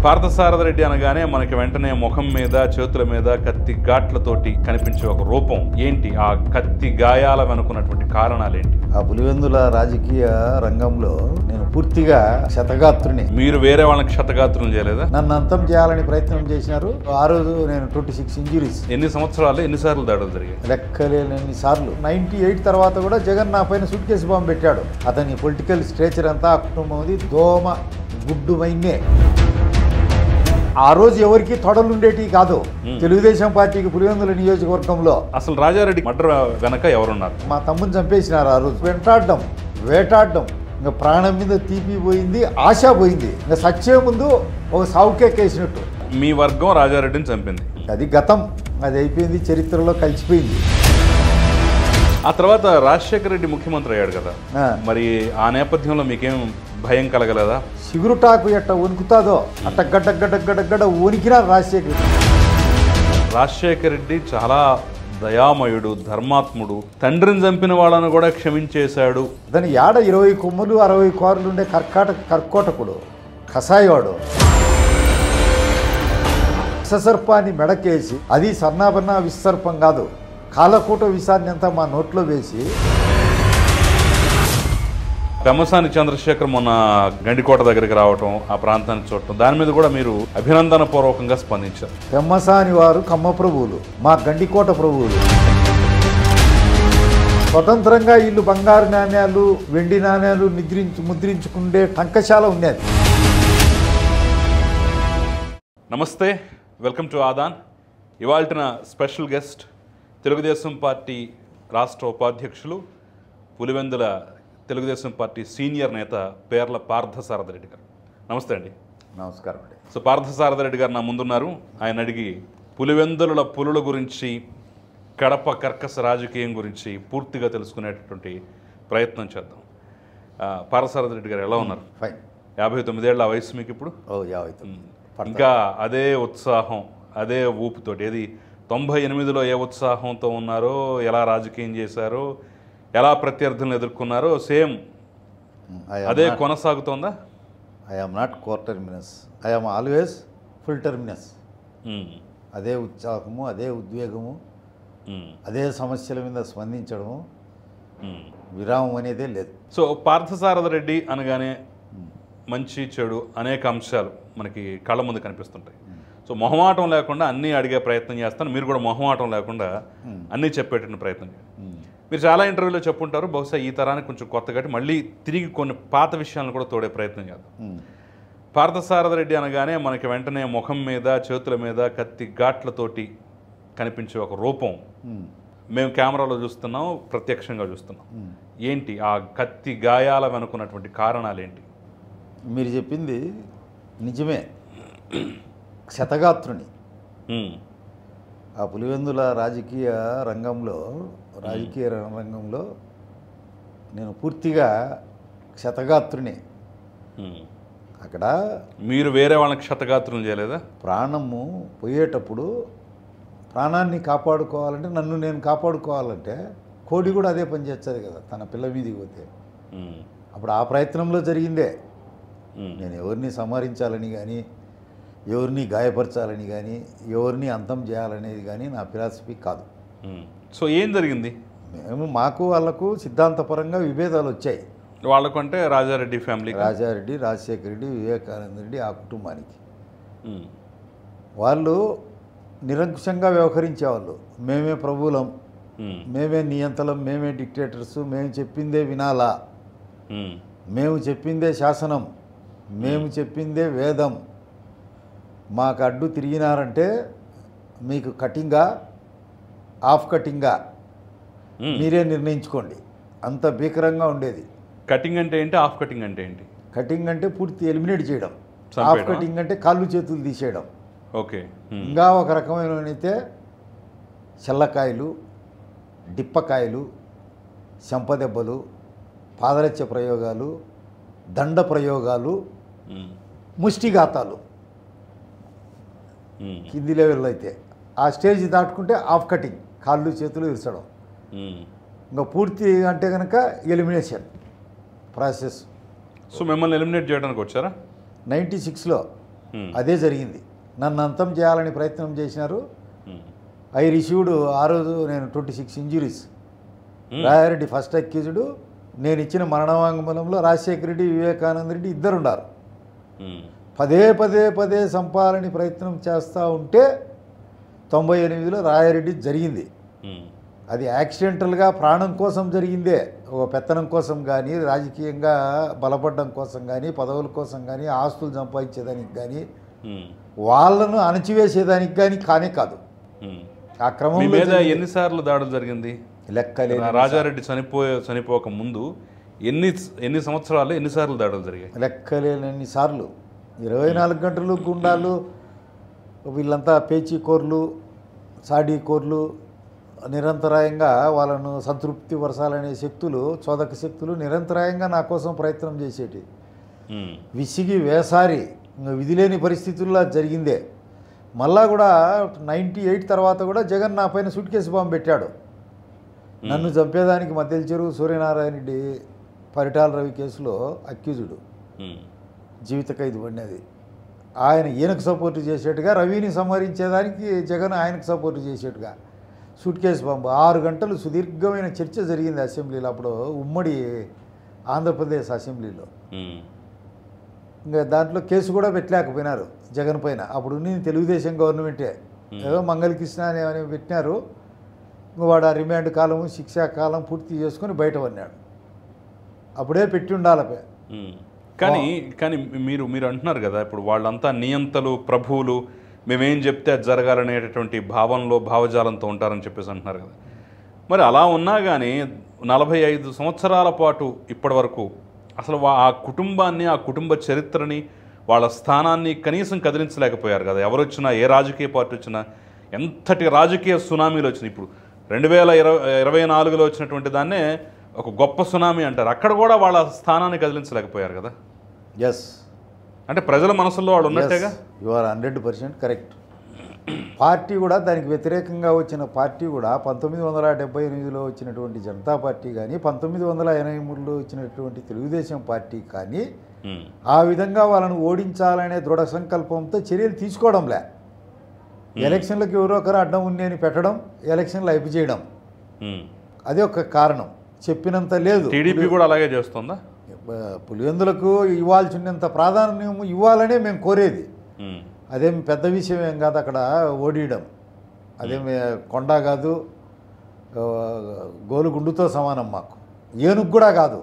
పార్థసారథి రెడ్డి అనగానే మనకి వెంటనే ముఖం మీద చేతుల మీద కత్తి ఘాట్లతోటి కనిపించే ఒక రూపం ఏంటి? ఆ కత్తి గాయాల వెనుకున్నటువంటి కారణాలు ఏంటి? ఆ పులివెందుల రాజకీయ రంగంలో నేను పూర్తిగా క్షతగాత్రుని. మీరు వేరే వాళ్ళకి క్షతగాత్రులు చేయలేదా? నన్ను అంతం చేయాలని ప్రయత్నం చేసినారు. ఆ రోజు నేను 26 ఇంజురీస్. ఎన్ని సంవత్సరాలు ఎన్నిసార్లు దాడులు జరిగాయి? లెక్కలేని సార్లు. 98 తర్వాత కూడా జగన్ నా పైన సూట్ కేసు బాంబు పెట్టాడు. అతని పొలిటికల్ స్ట్రేచర్ అంతా ఆ కుటుంబం దోమ గుడ్డు మైన్నే. ఆ రోజు ఎవరికి తొడలుండేటి కాదు. తెలుగుదేశం పార్టీకి పులివెందుల నియోజకవర్గంలో అసలు రాజారెడ్డి మర్డర్ వెనక ఎవరున్నారు? మా తమ్ముని చంపేసినారు. ఆ రోజు వెంటాడడం వేటాడడం, ఇంకా ప్రాణం మీద తీపి పోయింది, ఆశ పోయింది. ఇంకా సచ్చే ముందు ఒక సావుకేకేసినట్టు. మీ వర్గం రాజారెడ్డిని చంపింది. అది గతం, అది అయిపోయింది, చరిత్రలో కలిసిపోయింది. ఆ తర్వాత రాజశేఖర రెడ్డి ముఖ్యమంత్రి అయ్యాడు కదా, మరి ఆ నేపథ్యంలో మీకేం భయం కలగలేదా? సిగురుటాకు ఎట్ట వణుకుతాదో అట్ట గడ్డ గడ్డ గడ్డ గడ్డ వణికినారు రాజశేఖర రెడ్డి. రాజశేఖర రెడ్డి చాలా దయామయుడు, ధర్మాత్ముడు. తండ్రిని చంపిన వాళ్ళను కూడా క్షమించేశాడు. దాని ఏడ 20 కొమ్ములు 60 కోరలు ఉండే కర్కోటకుడు, కషాయవాడు. విషసర్పాన్ని మెడకేసి, అది సన్నాబన్నా విషసర్పం కాదు, కాలకూట విషాన్ని అంతా మా నోట్లో వేసి. పెమ్మసాని చంద్రశేఖర్ మొన్న గండికోట దగ్గరికి రావటం, ఆ ప్రాంతాన్ని చూడటం, దాని మీద కూడా మీరు అభినందన పూర్వకంగా స్పందించారు. పెమ్మసాని వారు కమ్మ ప్రభువులు, మా గండికోట ప్రభువులు. స్వతంత్రంగా ఇల్లు బంగారు నాణ్యాలు, వెండి నాణ్యాలు ముద్రించుకుండే టంకశాల ఉండేది. నమస్తే, వెల్కమ్ టు ఆదాన్. ఇవాల్టిన స్పెషల్ గెస్ట్ తెలుగుదేశం పార్టీ రాష్ట్ర ఉపాధ్యక్షులు, పులివెందుల తెలుగుదేశం పార్టీ సీనియర్ నేత పేర్ల పార్థసారథి రెడ్డి గారు. నమస్తే అండి. నమస్కారం అండి. సో పార్థసారథి రెడ్డి గారు నా ముందున్నారు. ఆయన అడిగి పులివెందుల పులుల గురించి, కడప కర్కశ రాజకీయం గురించి పూర్తిగా తెలుసుకునేటటువంటి ప్రయత్నం చేద్దాం. పార్థసారథి రెడ్డి గారు ఎలా ఉన్నారు? ఫైన్. 59 ఏళ్ళ వయసు మీకు ఇప్పుడు? 59. ఇంకా అదే ఉత్సాహం, అదే ఊపుతోటి, ఏది 98లో ఏ ఉత్సాహంతో ఉన్నారో, ఎలా రాజకీయం చేశారో, ఎలా ప్రత్యర్థులను ఎదుర్కొన్నారో, సేమ్ అదే కొనసాగుతోందా? I am not core terminus, I am always full terminus. అదే ఉత్సాహము, అదే ఉద్వేగము, అదే సమస్యల మీద స్పందించడము, విరామం అనేదే లేదు. సో పార్థసారథి రెడ్డి అనగానే మంచి చెడు అనేక అంశాలు మనకి కళ్ళ ముందు కనిపిస్తుంటాయి. సో మొహమాటం లేకుండా అన్నీ అడిగే ప్రయత్నం చేస్తాను. మీరు కూడా మొహమాటం లేకుండా అన్నీ చెప్పేటటువంటి ప్రయత్నం చేయండి. మీరు చాలా ఇంటర్వ్యూలో చెప్పుంటారు, బహుశా ఈ తరానికి కొంచెం కొత్తగా మళ్ళీ తిరిగి కొన్ని పాత విషయాలను కూడా తోడే ప్రయత్నం చేద్దాం. పార్థసారథి రెడ్డి అనగానే మనకి వెంటనే ముఖం మీద చేతుల మీద కత్తి ఘాట్లతోటి కనిపించే ఒక రూపం మేము కెమెరాలో చూస్తున్నాం, ప్రత్యక్షంగా చూస్తున్నాం. ఏంటి ఆ కత్తి గాయాల వెనుకున్నటువంటి కారణాలు ఏంటి? మీరు చెప్పింది నిజమే. క్షతగాత్రుని. ఆ పులివెందుల రాజకీయ రంగంలో నేను పూర్తిగా క్షతగాత్రుని. అక్కడ మీరు వేరే వాళ్ళకి క్షతగాత్రులు చేయలేదా? ప్రాణము పోయేటప్పుడు ప్రాణాన్ని కాపాడుకోవాలంటే, నన్ను నేను కాపాడుకోవాలంటే, కోడి కూడా అదే పని చేస్తుంది కదా తన పిల్ల మీదికి పోతే. అప్పుడు ఆ ప్రయత్నంలో జరిగిందే. నేను ఎవరిని సంహరించాలని కానీ, ఎవరిని గాయపరచాలని కానీ, ఎవరిని అంతం చేయాలనేది కానీ నా ఫిలాసఫీ కాదు. సో ఏం జరిగింది? మాకు వాళ్ళకు సిద్ధాంతపరంగా విభేదాలు వచ్చాయి. వాళ్ళకు అంటే రాజారెడ్డి ఫ్యామిలీ, రాజారెడ్డి, రాజశేఖర రెడ్డి, వివేకానంద రెడ్డి, ఆ కుటుంబానికి. వాళ్ళు నిరంకుశంగా వ్యవహరించేవాళ్ళు. మేమే ప్రభువులం, మేమే నియంతలం, మేమే డిక్టేటర్స్, మేము చెప్పిందే వినాలా, మేము చెప్పిందే శాసనం, మేము చెప్పిందే వేదం, మాకు అడ్డు తిరిగినారంటే మీకు కటింగా ఆఫ్ కటింగా మీరే నిర్ణయించుకోండి. అంత భీకరంగా ఉండేది. కటింగ్ అంటే ఏంటి, ఆఫ్ కటింగ్ అంటే ఏంటి? కటింగ్ అంటే పూర్తి ఎలిమినేట్ చేయడం, ఆఫ్ కటింగ్ అంటే కాళ్ళు చేతులు తీసేయడం. ఓకే. ఇంకా ఒక రకమైన అయితే చల్లకాయలు, డిప్పకాయలు, చెంపదెబ్బలు, పాదరత్య ప్రయోగాలు, దండ ప్రయోగాలు, ముష్టిఘాతాలు కింది లెవెల్లో అయితే. ఆ స్టేజ్ దాటుకుంటే ఆఫ్ కటింగ్, కాళ్ళు చేతులు విరచడం. ఇంకా పూర్తి అంటే కనుక ఎలిమినేషన్ ప్రాసెస్. సో మిమ్మల్ని ఎలిమినేట్ చేయడానికి వచ్చారా? 96లో అదే జరిగింది. నన్ను అంతం చేయాలని ప్రయత్నం చేసినారు. ఐ రిసీవ్డ్ ఆ రోజు నేను 26 ఇంజురీస్. Rayareddy first accused. నేను ఇచ్చిన మరణవాంగ్మూలంలో రాజశేఖర రెడ్డి, వివేకానంద రెడ్డి ఇద్దరున్నారు. పదే పదే పదే చంపాలని ప్రయత్నం చేస్తూ ఉంటే 98లో రాయారెడ్డి జరిగింది. అది యాక్సిడెంటల్గా ప్రాణం కోసం జరిగిందే. ఒక పెత్తనం కోసం కానీ, రాజకీయంగా బలపడడం కోసం కానీ, పదవుల కోసం కానీ, ఆస్తులు సంపాదించేదానికి కానీ, వాళ్ళను అణచివేసేదానికి కానీ కానే కాదు. ఆ క్రమంలో ఎన్నిసార్లు దాడులు జరిగింది లెక్కలేదు. రాజారెడ్డి చనిపోక ముందు ఎన్ని సంవత్సరాలు ఎన్నిసార్లు దాడులు జరిగాయి? లెక్కలేనన్ని సార్లు. 24 గంటలు గుండాలు, వీళ్ళంతా పేచీకోర్లు, సాడీకోర్లు నిరంతరాయంగా వాళ్ళను సంతృప్తి పరచాలనే శక్తులు, చోదక శక్తులు నిరంతరాయంగా నా కోసం ప్రయత్నం చేసేటి. విసిగి వేసారి విధిలేని పరిస్థితుల్లో జరిగిందే. మళ్ళా కూడా 98 తర్వాత కూడా జగన్ నా పైన సూట్ కేసు బాంబు పెట్టాడు. నన్ను చంపేదానికి మధ్యల చెరువు సూర్యనారాయణ రెడ్డి, పరిటాల రవి కేసులో అక్యూజుడు, జీవిత ఖైదు పడినది. ఈయనకు సపోర్టు చేసేట్టుగా, రవిని సంహరించేదానికి జగన్ ఆయనకు సపోర్టు చేసేట్టుగా సూట్ కేసు బాంబు. 6 గంటలు సుదీర్ఘమైన చర్చ జరిగింది అసెంబ్లీలో. అప్పుడు ఉమ్మడి ఆంధ్రప్రదేశ్ అసెంబ్లీలో. ఇంకా దాంట్లో కేసు కూడా పెట్టలేకపోయినారు జగన్ పైన. అప్పుడు తెలుగుదేశం గవర్నమెంటే. ఏదో మంగళకృష్ణ అని పెట్టినారు. వాడు ఆ రిమాండ్ కాలము, శిక్షా కాలం పూర్తి చేసుకొని బయట పడినాడు. అప్పుడే పెట్టి ఉండాలి. కానీ కానీ మీరు అంటున్నారు కదా, ఇప్పుడు వాళ్ళంతా నియంతలు, ప్రభువులు, మేమేం చెప్తే అది జరగాలనేటటువంటి భావజాలంతో ఉంటారని చెప్పేసి అంటున్నారు కదా. మరి అలా ఉన్నా కానీ 45 సంవత్సరాల పాటు ఇప్పటి వరకు అసలు ఆ కుటుంబాన్ని, ఆ కుటుంబ చరిత్రని, వాళ్ళ స్థానాన్ని కనీసం కదిలించలేకపోయారు కదా. ఎవరు వచ్చినా, ఏ రాజకీయ పార్టీ వచ్చినా, ఎంతటి రాజకీయ సునామీలు వచ్చినాయి. ఇప్పుడు 2024లో వచ్చినటువంటి దాన్నే ఒక గొప్ప సునామీ అంటారు. అక్కడ కూడా వాళ్ళ స్థానాన్ని కదిలించలేకపోయారు కదా. ఎస్, అంటే ప్రజల మనసుల్లో వాళ్ళు ఉన్నట్టేగా. You are 100% correct. పార్టీ కూడా దానికి వ్యతిరేకంగా వచ్చిన పార్టీ కూడా 1978లో వచ్చినటువంటి జనతా పార్టీ కానీ, 1983లో వచ్చినటువంటి తెలుగుదేశం పార్టీ కానీ ఆ విధంగా వాళ్ళను ఓడించాలనే దృఢ సంకల్పంతో చర్యలు తీసుకోవడంలే. ఎలక్షన్లకు ఎవరో ఒకరు అడ్డం ఉంది అని పెట్టడం, ఎలక్షన్లు అయిపు చేయడం, అదే ఒక కారణం. చెప్పినంత లేదు. టీడీపీ కూడా అలాగే చేస్తుందా? పులివెందులకు ఇవ్వాల్సినంత ప్రాధాన్యం ఇవ్వాలనే మేము కోరేది. అదేం పెద్ద విషయం ఏం కాదు అక్కడ ఓడియడం. అదేమి కొండ కాదు, గోలుగుండుతో సమానం మాకు. ఏనుగు కూడా కాదు.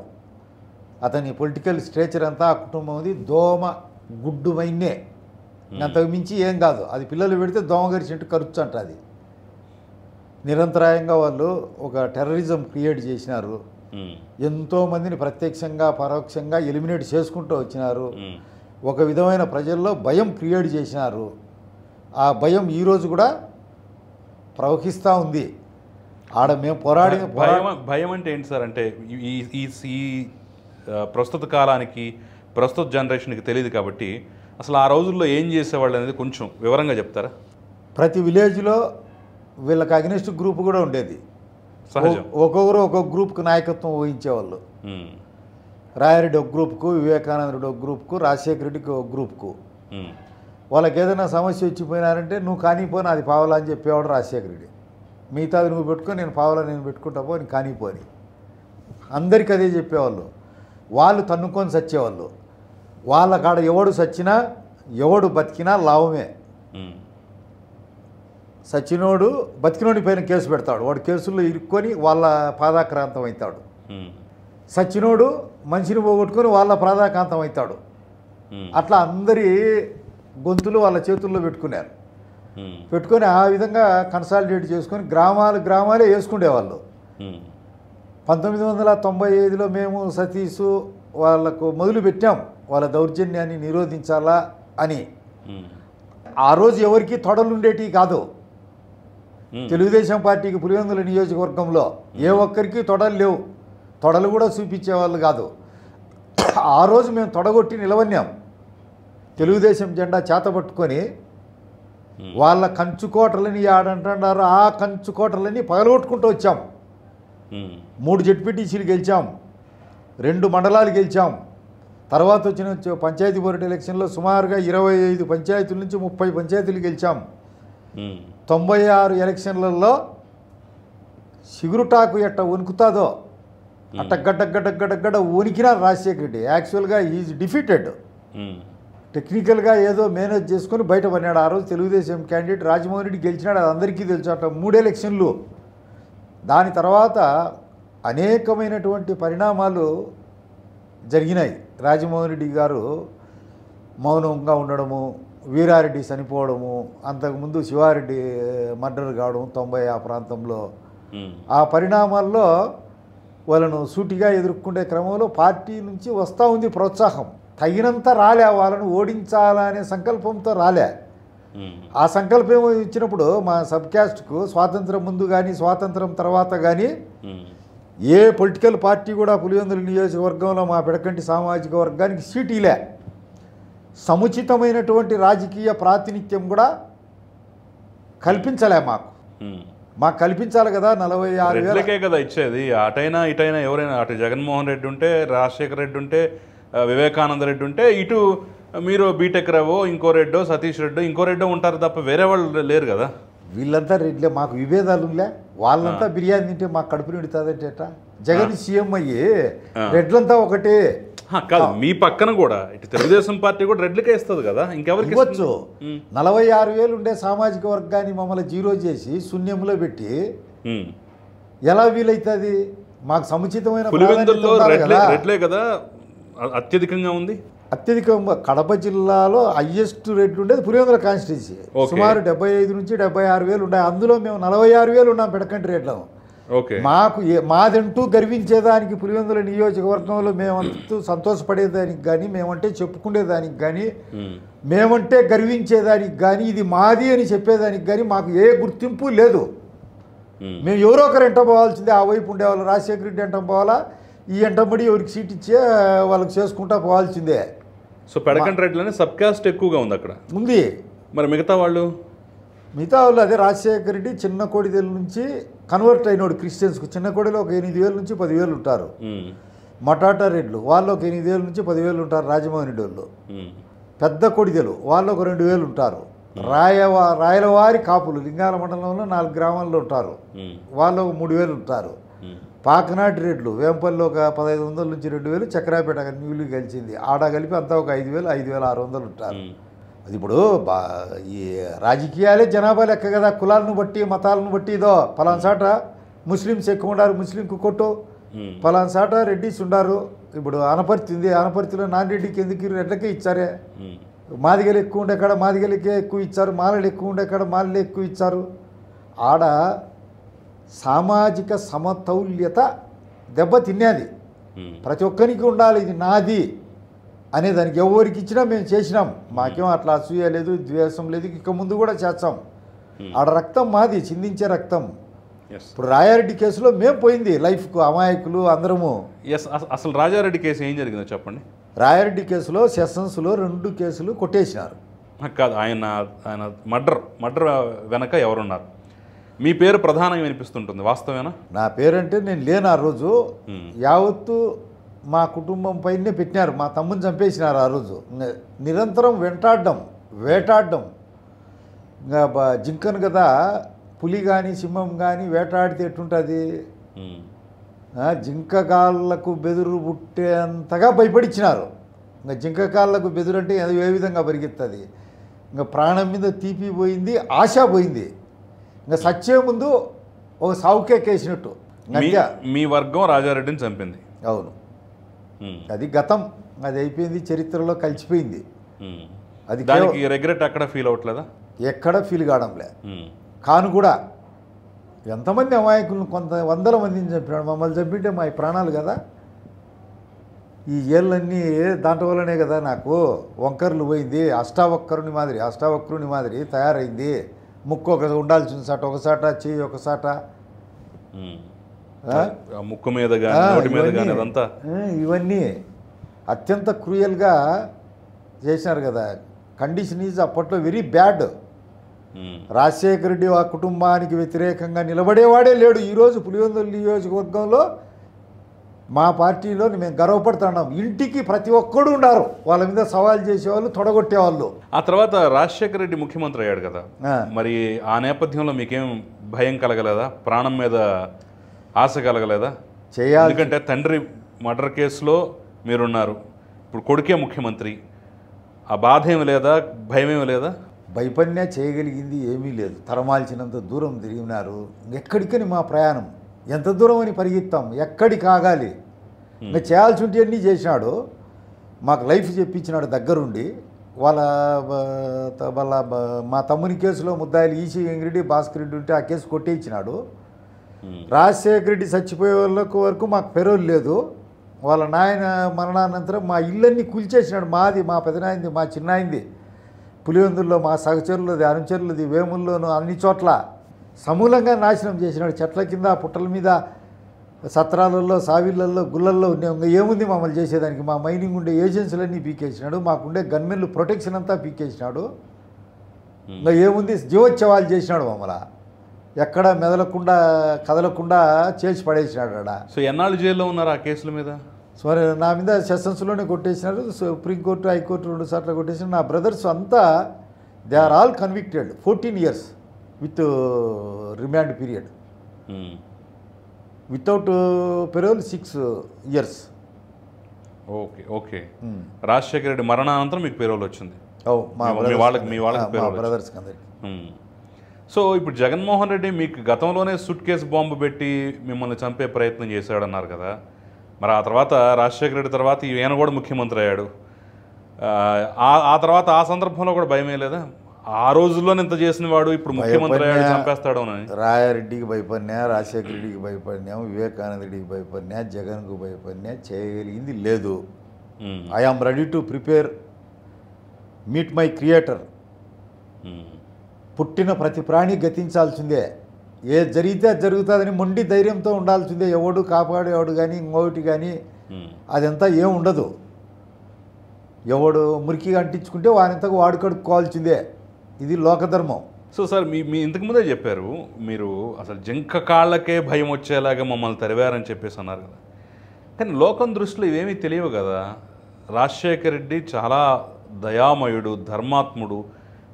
అతని పొలిటికల్ స్ట్రేచర్ అంతా ఆ కుటుంబంది దోమ గుడ్డు మైన్నే, అంతకు మించి ఏం కాదు. అది పిల్లలు పెడితే దోమ గరిచినట్టు ఖర్చు అంట. అది నిరంతరాయంగా వాళ్ళు ఒక టెర్రరిజం క్రియేట్ చేసినారు. ఎంతోమందిని ప్రత్యక్షంగా పరోక్షంగా ఎలిమినేట్ చేసుకుంటూ వచ్చినారు. ఒక విధమైన ప్రజల్లో భయం క్రియేట్ చేసినారు. ఆ భయం ఈరోజు కూడా ప్రవహిస్తూ ఉంది. ఆడ మేము భయం అంటే ఏంటి సార్? అంటే ఈ ప్రస్తుత కాలానికి, ప్రస్తుత జనరేషన్కి తెలియదు కాబట్టి అసలు ఆ రోజుల్లో ఏం చేసేవాళ్ళు అనేది కొంచెం వివరంగా చెప్తారా? ప్రతి విలేజ్లో వీళ్ళకి అగ్నిస్ట్ గ్రూప్ కూడా ఉండేది. ఒక్కొక్కరు ఒక్కొక్క గ్రూప్కి నాయకత్వం వహించేవాళ్ళు. రాయారెడ్డి ఒక గ్రూప్కు, వివేకానందుడు ఒక గ్రూప్కు, రాజశేఖర రెడ్డికి ఒక గ్రూప్కు. వాళ్ళకి ఏదైనా సమస్య వచ్చిపోయినారంటే నువ్వు కానిపోని అది పావలా అని చెప్పేవాడు రాజశేఖర రెడ్డి. మిగతాది నువ్వు పెట్టుకొని నేను పావలా నేను పెట్టుకుంటా పో, నేను కానిపోని అందరికీ అదే చెప్పేవాళ్ళు. వాళ్ళు తన్నుకొని చచ్చేవాళ్ళు. వాళ్ళ కాడ ఎవడు చచ్చినా ఎవడు బతికినా లాభమే. సచినోడు బతికినోడి పైన కేసు పెడతాడు, వాడు కేసుల్లో ఇరుక్కొని వాళ్ళ పాదాక్రాంతం అవుతాడు. సచినోడు మనిషిని పోగొట్టుకొని వాళ్ళ ప్రాధాకాంతం అవుతాడు. అట్లా అందరి గొంతులు వాళ్ళ చేతుల్లో పెట్టుకున్నారు. పెట్టుకొని ఆ విధంగా కన్సాలిడేట్ చేసుకొని గ్రామాలే వేసుకునేవాళ్ళు. 1995లో మేము సతీష్ వాళ్ళకు మొదలు పెట్టాం వాళ్ళ దౌర్జన్యాన్ని నిరోధించాలా అని. ఆ రోజు ఎవరికి తొడలు ఉండేటివి కాదు. తెలుగుదేశం పార్టీకి పులివెందుల నియోజకవర్గంలో ఏ ఒక్కరికి తొడలు లేవు. తొడలు కూడా చూపించేవాళ్ళు కాదు. ఆ రోజు మేము తొడగొట్టి నిలవన్నాం. తెలుగుదేశం జెండా చేతపట్టుకొని వాళ్ళ కంచుకోటలని ఆడంటున్నారు. ఆ కంచుకోటలని పగలగొట్టుకుంటూ వచ్చాం. 3 జెడ్పీటీసీలు గెలిచాం, 2 మండలాలు గెలిచాం, తర్వాత వచ్చిన పంచాయతీ బోర్డు ఎలక్షన్లో సుమారుగా 25 పంచాయతీల నుంచి 30 పంచాయతీలు గెలిచాం. 96 ఎలక్షన్లలో సిగురుటాకు ఎట్ట వణుకుతాదో అట్ట గడ్డ వణికినా రాజశేఖర రెడ్డి యాక్చువల్గా ఈజ్ డిఫీటెడ్. టెక్నికల్గా ఏదో మేనేజ్ చేసుకొని బయట పడినాడు. ఆ రోజు తెలుగుదేశం క్యాండిడేట్ రాజమోహన్ రెడ్డి గెలిచినాడు, అది అందరికీ తెలుసు. అట్లా 3 ఎలక్షన్లు. దాని తర్వాత అనేకమైనటువంటి పరిణామాలు జరిగినాయి. రాజమోహన్ రెడ్డి గారు మౌనంగా ఉండడము, వీరారెడ్డి చనిపోవడము, అంతకుముందు శివారెడ్డి మర్డర్ కావడం 90 ఆ ప్రాంతంలో. ఆ పరిణామాల్లో వాళ్ళను సూటిగా ఎదుర్కొనే క్రమంలో పార్టీ నుంచి వస్తూ ఉంది ప్రోత్సాహం. తగినంత రాలే, వాళ్ళను ఓడించాలనే సంకల్పంతో రాలే. ఆ సంకల్పం ఇచ్చినప్పుడు మా సబ్ క్యాస్ట్కు స్వాతంత్రం ముందు కానీ స్వాతంత్రం తర్వాత కానీ ఏ పొలిటికల్ పార్టీ కూడా పులివెందుల నియోజకవర్గంలో మా పిడకంటి సామాజిక వర్గానికి సీటీలే. సముచితమైనటువంటి రాజకీయ ప్రాతినిధ్యం కూడా కల్పించలే మాకు కల్పించాలి కదా. 46,000 కదా ఇచ్చేది. అటైనా ఇటైనా ఎవరైనా, అటు జగన్మోహన్ రెడ్డి ఉంటే, రాజశేఖర రెడ్డి ఉంటే, వివేకానంద రెడ్డి ఉంటే, ఇటు మీరు బీటెక్ రావో, ఇంకో రెడ్డో, సతీష్ రెడ్డో, ఇంకో రెడ్డో ఉంటారు తప్ప వేరే వాళ్ళు లేరు కదా. వీళ్ళంతా రెడ్లే, మాకు విభేదాలులే. వాళ్ళంతా బిర్యానీ తింటే మాకు కడుపు నిడుతుందంటే ఎట్లా? జగన్ సీఎం అయ్యి రెడ్లంతా ఒకటే కాదు. మీ పక్కన కూడా ఇటు తెలుగుదేశం పార్టీ కూడా రెడ్లకే ఇస్తుంది కదా, ఇంకెవరికి ఇవ్వచ్చు. 46,000 ఉండే సామాజిక వర్గాన్ని మమ్మల్ని జీరో చేసి శూన్యంలో పెట్టి ఎలా వీలైతుంది? మాకు సముచితమైన పులివెందుల్లో రెడ్లే కదా అత్యధికంగా ఉంది. అత్యధికంగా కడప జిల్లాలో హయ్యెస్ట్ రేట్లు ఉండేది పులివెందుల కాన్స్టిట్యున్సీ. సుమారు 75 నుంచి 76,000 ఉన్నాయి. అందులో మేము 46,000 ఉన్నాం పెడకంటి రేట్లు. మాకు మాదంటూ గర్వించేదానికి పులివెందుల నియోజకవర్గంలో మేమంటూ సంతోషపడేదానికి కానీ, మేమంటే చెప్పుకునేదానికి కానీ, మేమంటే గర్వించేదానికి కానీ, ఇది మాది అని చెప్పేదానికి కానీ మాకు ఏ గుర్తింపు లేదు. మేము ఎవరో ఒకరు ఎంట పోవాల్సిందే. ఆ వైపు ఉండేవాళ్ళు రాజశేఖర రెడ్డి ఎంట పోవాలా, ఈ ఎంటబడి ఎవరికి సీట్ ఇచ్చే వాళ్ళకి చేసుకుంటా పోవాల్సిందే. సో పెడకంటి రెడ్లనే సబ్ కాస్ట్ ఎక్కువగా ఉంది అక్కడ ఉంది. మరి మిగతా వాళ్ళు అదే రాజశేఖర రెడ్డి చిన్న కోడిదెల నుంచి కన్వర్ట్ అయినోడు క్రిస్టియన్స్కు. చిన్న కోడిలో ఒక 8,000 నుంచి 10,000 ఉంటారు. మటాటా రెడ్లు వాళ్ళు ఒక 8,000 నుంచి 10,000 ఉంటారు. రాజమోహన్ రెడ్డి వాళ్ళు పెద్ద కొడిదెలు వాళ్ళు ఒక 2,000 ఉంటారు. రాయలవారి కాపులు లింగాల మండలంలో 4 గ్రామాల్లో ఉంటారు. వాళ్ళు ఒక 3,000 ఉంటారు. పాకనాటి రెడ్లు వేంపల్లి ఒక 1,500 నుంచి 2,000, చక్రాపేట న్యూలీ కలిసింది. ఆడ కలిపి అంతా ఒక 5,000, 5,600 ఉంటారు. అది ఇప్పుడు ఈ రాజకీయాలే జనాభా లెక్క కదా. కులాలను బట్టి మతాలను బట్టి ఇదో పలానా సాట ముస్లిమ్స్ ఎక్కువ ఉండారు, ముస్లింకు కొట్టు, పలానా సాట రెడ్డిస్ ఉండారు. ఇప్పుడు అనపర్తి ఉంది, అనపర్తిలో నాన్ రెడ్డికి ఎందుకు రెడ్లకే ఇచ్చారే. మాదిగలు ఎక్కువ ఉండే కాడ మాదిగలకే ఎక్కువ ఇచ్చారు, మాలలు ఎక్కువ ఉండే కాడ మాలలే ఎక్కువ ఇచ్చారు. ఆడ సామాజిక సమతౌల్యత దెబ్బతిన్నది. ప్రతి ఒక్కరికి ఉండాలి, ఇది నాది అనేదానికి ఎవరికి ఇచ్చినా మేము చేసినాం. మాకేం అట్లా అసూయ లేదు, ద్వేషం లేదు. ఇక ముందు కూడా చేస్తాం. ఆడ రక్తం మాది, చిందించే రక్తం. ఇప్పుడు రాయారెడ్డి కేసులో మేము పోయింది లైఫ్కు అమాయకులు అందరము. అసలు రాజారెడ్డి కేసు ఏం జరిగిందో చెప్పండి. రాయారెడ్డి కేసులో సెషన్స్లో 2 కేసులు కొట్టేసినారు. కాదు, ఆయన మర్డర్ వెనక ఎవరున్నారు? మీ పేరు ప్రధానంగా వినిపిస్తుంటుంది, వాస్తవేనా? నా పేరంటే నేను లేను. ఆ రోజు యావత్తు మా కుటుంబం పైనే పెట్టినారు. మా తమ్ముని చంపేసినారు ఆ రోజు. నిరంతరం వేటాడడం. ఇంకా జింకను కదా, పులి కానీ సింహం కానీ వేటాడితే ఎట్టుంటుంది? జింక కాళ్ళకు బెదురు పుట్టేంతగా భయపడిచ్చినారు. ఇంకా జింక కాళ్ళకు బెదురు అంటే ఏ విధంగా పరిగెత్తుంది? ఇంకా ప్రాణం మీద తీపి పోయింది, ఆశ పోయింది. ఇంకా సచ్చే ముందు ఒక సావుకేకేసినట్టు. మీ వర్గం రాజారెడ్డిని చంపింది. అవును, అది గతం, అది అయిపోయింది, చరిత్రలో కలిసిపోయింది. అది దానికి రిగ్రెట్ అక్కడ ఫీల్ అవ్వట్లేదా? ఎక్కడ ఫీల్ కావడంలే. కాను కూడా ఎంతమంది అమాయకులను, కొంత 100 మందిని చంపినాడు. మమ్మల్ని చంపింటే మా ప్రాణాలు కదా. ఈ ఏళ్ళన్నీ దాంట్లో వల్లనే కదా నాకు వంకర్లు పోయింది. అష్టావక్రుని మాదిరి తయారైంది. ముక్కు ఒక ఉండాల్సిన సాట ఒకసాట, చెయ్యి ఒకసాట, ముక్కు మీద నోటి మీద అదంతా ఇవన్నీ అత్యంత క్రూయల్గా చేసినారు కదా. కండిషన్ ఈజ్ అప్పట్లో వెరీ బ్యాడ్. రాజశేఖర రెడ్డి ఆ కుటుంబానికి వ్యతిరేకంగా నిలబడేవాడే లేడు. ఈరోజు పులివెందుల నియోజకవర్గంలో మా పార్టీలో మేము గర్వపడుతున్నాం. ఇంటికి ప్రతి ఒక్కడు ఉన్నారు, వాళ్ళ మీద సవాల్ చేసేవాళ్ళు, తొడగొట్టేవాళ్ళు. ఆ తర్వాత రాజశేఖర రెడ్డి ముఖ్యమంత్రి అయ్యాడు కదా, ఆ. మరి ఆ నేపథ్యంలో మీకేం భయం కలగలేదా? ప్రాణం మీద ఆశ కలగలేదా? చేయాలి. ఎందుకంటే తండ్రి మర్డర్ కేసులో మీరున్నారు, ఇప్పుడు కొడుకే ముఖ్యమంత్రి. ఆ బాధ ఏమి లేదా, భయం ఏమి లేదా? భయపడినా చేయగలిగింది ఏమీ లేదు. తరమాల్చినంత దూరం తిరిగినారు. ఎక్కడికని మా ప్రయాణం, ఎంత దూరం అని పరిగెత్తాం, ఎక్కడికి ఆగాలి. ఇంకా చేయాల్సి ఉంటే అన్నీ చేసినాడు. మాకు లైఫ్ చెప్పించినాడు దగ్గరుండి. మా తమ్ముని కేసులో ముద్దాయిలు ఈసీ వెంగిరెడ్డి, భాస్కర్ రెడ్డి ఉంటే ఆ కేసు కొట్టేయించినాడు. రాజశేఖర రెడ్డి చచ్చిపోయే వాళ్ళకు వరకు మాకు పెరోల్ లేదు. వాళ్ళ నాయన మరణానంతరం మా ఇళ్ళన్నీ కూల్చేసినాడు. మాది, మా పెదనాయింది, మా చిన్నాయింది, పులివెందుల్లో మా సహచరులది, అనుచరులది, వేముల్లోనూ అన్ని చోట్ల సమూలంగా నాశనం చేసినాడు. చెట్ల కింద, పుట్టల మీద, సత్రాలలో, సావిళ్ళల్లో, గుళ్ళల్లో ఇంకా ఏముంది మమ్మల్ని చేసేదానికి? మా మైనింగ్ ఉండే ఏజెన్సీలన్నీ పీకేసినాడు. మాకుండే గన్మెన్లు ప్రొటెక్షన్ అంతా పీకేసినాడు. ఇంకా ఏముంది? జీవోత్సవాలు చేసినాడు. మమ్మల్ని ఎక్కడ మెదలకుండా, కదలకుండా చేసి పడేసినాడు ఆడ. సో ఎన్నాళ్ళు జైల్లో ఉన్నారు ఆ కేసుల మీద? సో నా మీద సెషన్స్లోనే కొట్టేసినారు. సుప్రీంకోర్టు, హైకోర్టు 2 సార్లు కొట్టేసినారు. నా బ్రదర్స్ అంతా they are all convicted 14 years with remand period. Without parole 6 years. Okay okay. Rajasekhara Reddy మరణానంతరం మీకు పెరోల్ వచ్చింది? మా బ్రదర్స్కి అందరికి. సో ఇప్పుడు జగన్మోహన్ రెడ్డి మీకు గతంలోనే సూట్ కేసు బాంబు పెట్టి మిమ్మల్ని చంపే ప్రయత్నం చేశాడన్నారు కదా, మరి ఆ తర్వాత రాజశేఖర రెడ్డి తర్వాత ఈయన కూడా ముఖ్యమంత్రి అయ్యాడు. ఆ తర్వాత ఆ సందర్భంలో కూడా భయమే లేదా? ఆ రోజుల్లోనే ఇంత చేసిన వాడు ఇప్పుడు ముఖ్యమంత్రి అయ్యాడు, చంపేస్తాడు అని. రాయారెడ్డికి భయపడినా, రాజశేఖర రెడ్డికి భయపడినా, వివేకానంద రెడ్డికి భయపడినా, జగన్కు భయపడినా, చేయగలిగింది లేదు. I am ready to prepare meet my creator. పుట్టిన ప్రతి ప్రాణి గతించాల్సిందే. ఏ జరిగితే అది జరుగుతుందని మొండి ధైర్యంతో ఉండాల్సిందే. ఎవడు కాపాడేవాడు కానీ ఇంకొకటి కానీ అదంతా ఏం ఉండదు. ఎవడు మురికిగా అంటించుకుంటే వారింతకు వాడు కడుక్కోవాల్సిందే. ఇది లోకధర్మం. సో సార్, మీ ఇంతకుముందే చెప్పారు, మీరు అసలు జింక కాళ్ళకే భయం వచ్చేలాగా మమ్మల్ని తరివారని చెప్పేసి అన్నారు కదా. కానీ లోకం దృష్టిలో ఇవేమీ తెలియవు కదా. రాజశేఖర రెడ్డి చాలా దయామయుడు, ధర్మాత్ముడు,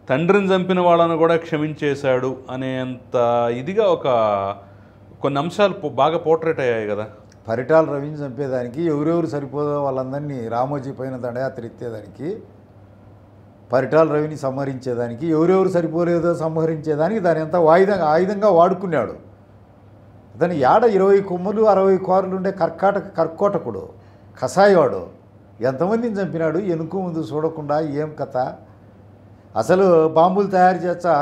తండ్రిని చంపిన వాళ్ళను కూడా క్షమించేశాడు అనేంత ఇదిగా కొన్ని అంశాలు బాగా పోర్ట్రేట్ అయ్యాయి కదా. పరిటాల రవిని చంపేదానికి ఎవరెవరు సరిపోదో వాళ్ళందరినీ రామోజీ పైన దండయాత్ర ఎత్తేదానికి, పరిటాల రవిని సంహరించేదానికి, ఎవరెవరు సరిపోలేదో సంహరించేదానికి దాని ఎంత ఆయుధంగా వాడుకున్నాడు. దాని 20 కొమ్ములు 60 కార్లు ఉండే కర్కోటకుడు, కషాయవాడు ఎంతమందిని చంపినాడు వెనుక ముందు చూడకుండా. ఏం కథ? అసలు బాంబులు తయారు చేస్తా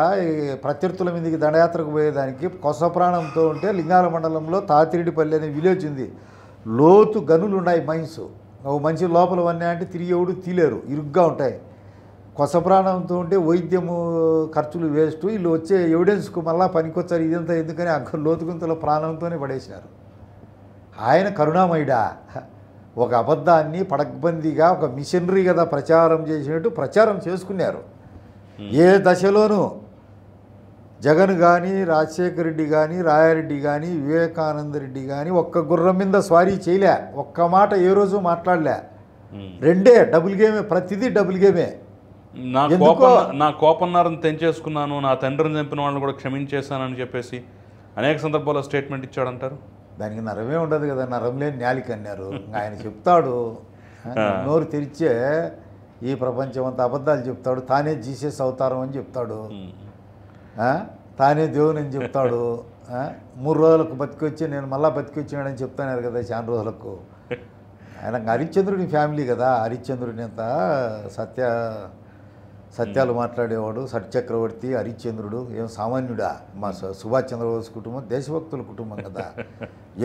ప్రత్యర్థుల మీదకి దండయాత్రకు పోయేదానికి కొస ప్రాణంతో ఉంటే లింగాల మండలంలో తాతిరెడ్డిపల్లి అనే విలేజ్ ఉంది. లోతు గనులు ఉన్నాయి, మైన్స్. ఓ మనిషి లోపల వన్నా అంటే తిరిగి ఎవడు తీలేరు, ఇరుగ్గా ఉంటాయి. కొస ప్రాణంతో ఉంటే వైద్యము ఖర్చులు వేస్ట్, వీళ్ళు వచ్చే ఎవిడెన్స్కు మళ్ళీ పనికొచ్చారు. ఇదంతా ఎందుకని లోతుగుంతలో ప్రాణంతోనే పడేసినారు. ఆయన కరుణామయుడా, ఒక అబద్ధాన్ని పడగ్బందీగా ఒక మిషనరీ కదా ప్రచారం చేసినట్టు ప్రచారం చేసుకున్నారు. ఏ దశలోనూ జగన్ కానీ, రాజశేఖర రెడ్డి కానీ, రాయారెడ్డి కానీ, వివేకానంద రెడ్డి కానీ ఒక్క గుర్రం మీద స్వారీ చేయలే. ఒక్క మాట ఏ రోజు మాట్లాడలే. రెండే డబుల్ గేమే, ప్రతిదీ డబుల్ గేమే. నా కోపన్నారని తెంచేసుకున్నాను, నా తండ్రిని చంపిన వాళ్ళని కూడా క్షమించేశానని చెప్పేసి అనేక సందర్భాల్లో స్టేట్మెంట్ ఇచ్చాడంటారు. దానికి నరమే ఉండదు కదా, నరం లేని న్యాలిక అన్నారు. ఆయన చెప్తాడు, నోరు తెరిచే ఈ ప్రపంచం అంతా అబద్ధాలు చెప్తాడు. తానే జీసస్ అవతారం అని చెప్తాడు, తానే దేవుని అని చెప్తాడు. 3 రోజులకు బతికొచ్చి నేను మళ్ళీ బతికొచ్చినాడని చెప్తున్నారు కదా చాలా రోజులకు. ఆయన హరిశ్చంద్రుని ఫ్యామిలీ కదా. హరిశ్చంద్రుని అంత సత్యాలు మాట్లాడేవాడు. సత్యచక్రవర్తి, హరిశ్చంద్రుడు ఏం సామాన్యుడా? మా సుభాష్ చంద్రబోస్ కుటుంబం దేశభక్తుల కుటుంబం కదా.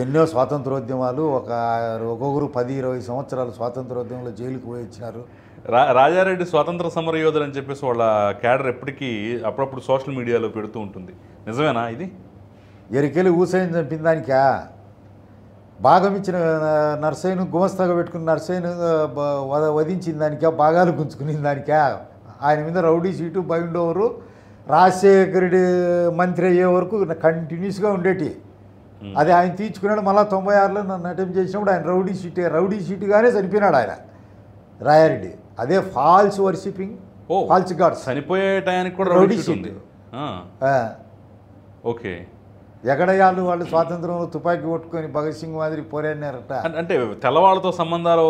ఎన్నో స్వాతంత్రోద్యమాలు, ఒక్కొక్కరు 10-20 సంవత్సరాలు స్వాతంత్రోద్యమంలో జైలుకు పోయి ఇచ్చినారు. రాజారెడ్డి స్వాతంత్ర సమర యోధులు అని చెప్పేసి వాళ్ళ క్యాడర్ ఎప్పటికీ అప్పుడప్పుడు సోషల్ మీడియాలో పెడుతూ ఉంటుంది. నిజమేనా ఇది? ఎరికెళ్ళి ఊసైని చంపిన దానికా? భాగం ఇచ్చిన నర్సయ్యను గుమస్తాగా పెట్టుకున్న నర్సయ్యను వధించిన దానికా? భాగాలు గుంజుకునే దానికా? ఆయన మీద రౌడీ సీటు బైండ్ ఓవరు రాజశేఖరుడి మంత్రి అయ్యే వరకు కంటిన్యూస్గా ఉండేటి. అది ఆయన తీర్చుకున్నాడు. మళ్ళీ 96లో నన్ను అటెంప్ట్ చేసినప్పుడు ఆయన రౌడీ షీట్గానే చనిపోయినాడు ఆయన రాయారెడ్డి. అదే ఫాల్స్ వర్షిపింగ్, ఫాల్స్ గాడ్స్. చనిపోయే టయానికి కూడా రౌడీ షీట్ ఉంది. ఓకే, ఎగడయాళ్ళు వాళ్ళు స్వాతంత్రంలో తుపాకీ కొట్టుకొని భగత్ సింగ్ మాదిరి పోరాడినారట. అంటే తెల్లవాళ్ళతో సంబంధాలు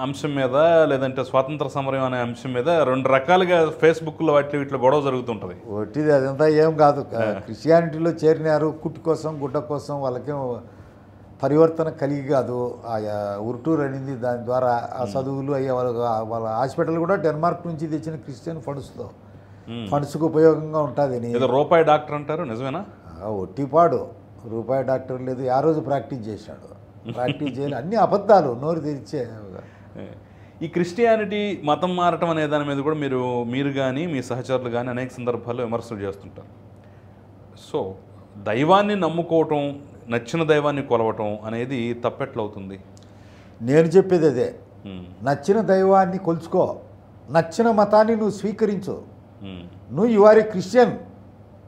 అంశం మీద, లేదంటే స్వాతంత్ర సమరం అనే అంశం మీద 2 రకాలుగా ఫేస్బుక్లో వీటిలో గొడవ జరుగుతుంటుంది. ఒట్టిది అదంతా ఏం కాదు. క్రిస్టియానిటీలో చేరినారు కుట్టు కోసం, గుడ్డ కోసం. వాళ్ళకేం పరివర్తన కలిగి కాదు. ఉర్టూర్ అనింది, దాని ద్వారా ఆ చదువులు అయ్యే వాళ్ళ హాస్పిటల్ కూడా డెన్మార్క్ నుంచి తెచ్చిన క్రిస్టియన్ ఫండ్స్తో, ఫండ్స్కు ఉపయోగంగా ఉంటుంది. ఏదో రూపాయి డాక్టర్ అంటారు, నిజమేనా? ఒట్టిపాడు, రూపాయి డాక్టర్ లేదు. ఆ రోజు ప్రాక్టీస్ చేశాడు, ప్రాక్టీస్ చేయాలి. అన్ని అబద్ధాలు, నోరు తెరిచే. ఈ క్రిస్టియానిటీ మతం మారటం అనే దాని మీద కూడా మీరు కానీ మీ సహచరులు కానీ అనేక సందర్భాల్లో విమర్శలు చేస్తుంటారు. సో దైవాన్ని నమ్ముకోవటం, నచ్చిన దైవాన్ని కొలవటం అనేది తప్పెట్లవుతుంది? నేను చెప్పేది అదే, నచ్చిన దైవాన్ని కొలుచుకో, నచ్చిన మతాన్ని నువ్వు స్వీకరించు. నువ్వు యువర్ క్రిస్టియన్,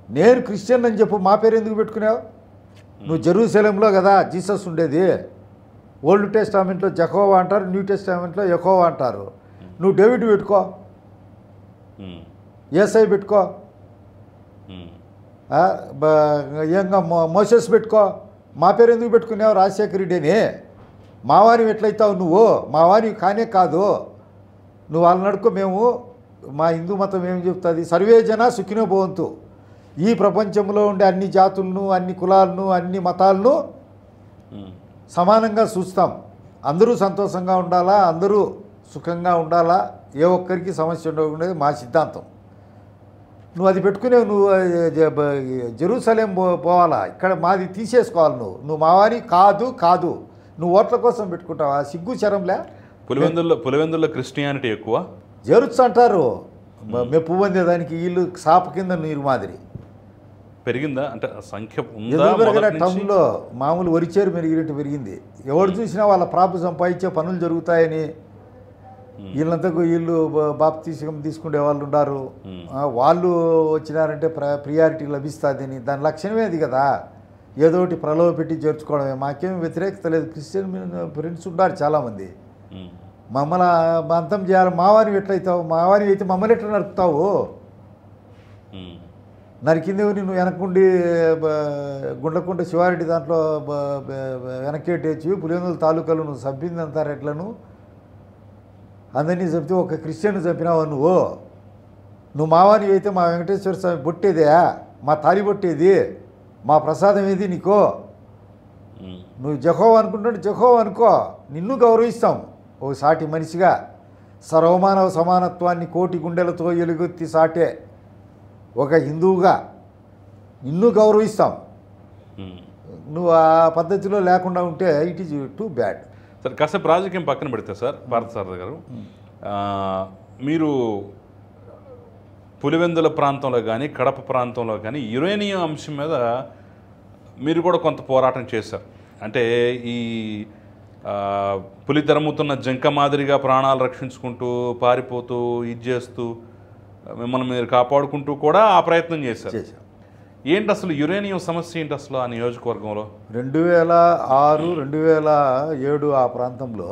నేను క్రిస్టియన్ అని చెప్పు. మా పేరు ఎందుకు పెట్టుకున్నావు? నువ్వు జెరూసలేంలో కదా జీసస్ ఉండేది. ఓల్డ్ టెస్టామెంట్లో జెహోవా అంటారు, న్యూ టెస్టామెంట్లో యెహోవా అంటారు. నువ్వు డేవిడ్ పెట్టుకో, యేసై పెట్టుకో, ఏంగా మోసెస్ పెట్టుకో. మా పేరు ఎందుకు పెట్టుకున్నావు? రాజశేఖర రెడ్డిని. మావాని ఎట్లయితావు నువ్వు? మావాని కానే కాదు. నువ్వు వాళ్ళని అడుక్కో. మేము మా హిందూ మతం ఏం చెప్తుంది? సర్వే జన సుఖినో భవంతు. ఈ ప్రపంచంలో ఉండే అన్ని జాతులను, అన్ని కులాలను, అన్ని మతాలను సమానంగా చూస్తాం. అందరూ సంతోషంగా ఉండాలా, అందరూ సుఖంగా ఉండాలా, ఏ ఒక్కరికి సమస్య ఉండకూడదు మా సిద్ధాంతం. నువ్వు అది పెట్టుకునేవు. నువ్వు జెరూసలేం పోవాలా, ఇక్కడ మాది తీసేసుకోవాలి. నువ్వు మావాని కాదు. నువ్వు ఓట్ల కోసం పెట్టుకుంటావా? సిగ్గు శరంలే. పులివెందుల్లో క్రిస్టియానిటీ ఎక్కువ జరుచు అంటారు. మెప్పు పొందేదానికి వీళ్ళు సాప కింద నీరు మాదిరి పెరిగిందా? అంటే సంఖ్య ఎందుకు పెరిగిన? టౌన్లో మామూలు వరిచేరు పెరిగినట్టు పెరిగింది. ఎవరు చూసినా వాళ్ళ ప్రాపు సంపాదించే పనులు జరుగుతాయని వీళ్ళంతకు వీళ్ళు బాప్తీసం తీసుకునే వాళ్ళు ఉన్నారు. వాళ్ళు వచ్చినారంటే ప్రియారిటీ లభిస్తుందని. దాని లక్ష్యమే అది కదా. ఏదోటి ప్రలోభ పెట్టి చేర్చుకోవడమే. మాకేం వ్యతిరేకత లేదు. క్రిస్టియన్ ఫ్రెండ్స్ ఉన్నారు చాలామంది. మమ్మల్ని అంతం చేయాలి. మావాని ఎట్లయితావు? మావాని అయితే మమ్మల్ని ఎట్లా నరుకుతావు? నరికిందేవి నువ్వు వెనక్కుండి గుండ్లకుంట శివారెడ్డి దాంట్లో వెనక్కేటేచి పులివెందుల తాలూకాలు నువ్వు చంపింది అంటారు. ఎట్లను అందరినీ చంపితే ఒక క్రిస్టియన్ చంపినావు నువ్వు మావాని అయితే మా వెంకటేశ్వర స్వామి బొట్టేదే, మా తాలి బొట్టేది, మా ప్రసాదం ఏది నీకో? నువ్వు జెహోవా అనుకుంటుంటే జెహోవా అనుకో. నిన్ను గౌరవిస్తాం ఓ సాటి మనిషిగా. సర్వమానవ సమానత్వాన్ని కోటి గుండెలతో ఎలుగెత్తి సాటే ఒక హిందువుగా నిన్ను గౌరవిస్తాం. నువ్వు ఆ పద్ధతిలో లేకుండా ఉంటే it is too bad. Sir కాసేపు రాజకీయం పక్కన పెడితే సార్, పార్థసారథి గారు, మీరు పులివెందుల ప్రాంతంలో కానీ కడప ప్రాంతంలో కానీ యురేనియం అంశం మీద మీరు కూడా కొంత పోరాటం చేశారు. అంటే ఈ పులి తరుముతున్న జంక మాదిరిగా ప్రాణాలు రక్షించుకుంటూ, పారిపోతూ, ఇది చేస్తూ, మిమ్మల్ని మీరు కాపాడుకుంటూ కూడా ఆ ప్రయత్నం చేశారు. ఏంటి అసలు యురేనియం సమస్య ఏంటి అసలు ఆ నియోజకవర్గంలో? 2006, 2007 ఆ ప్రాంతంలో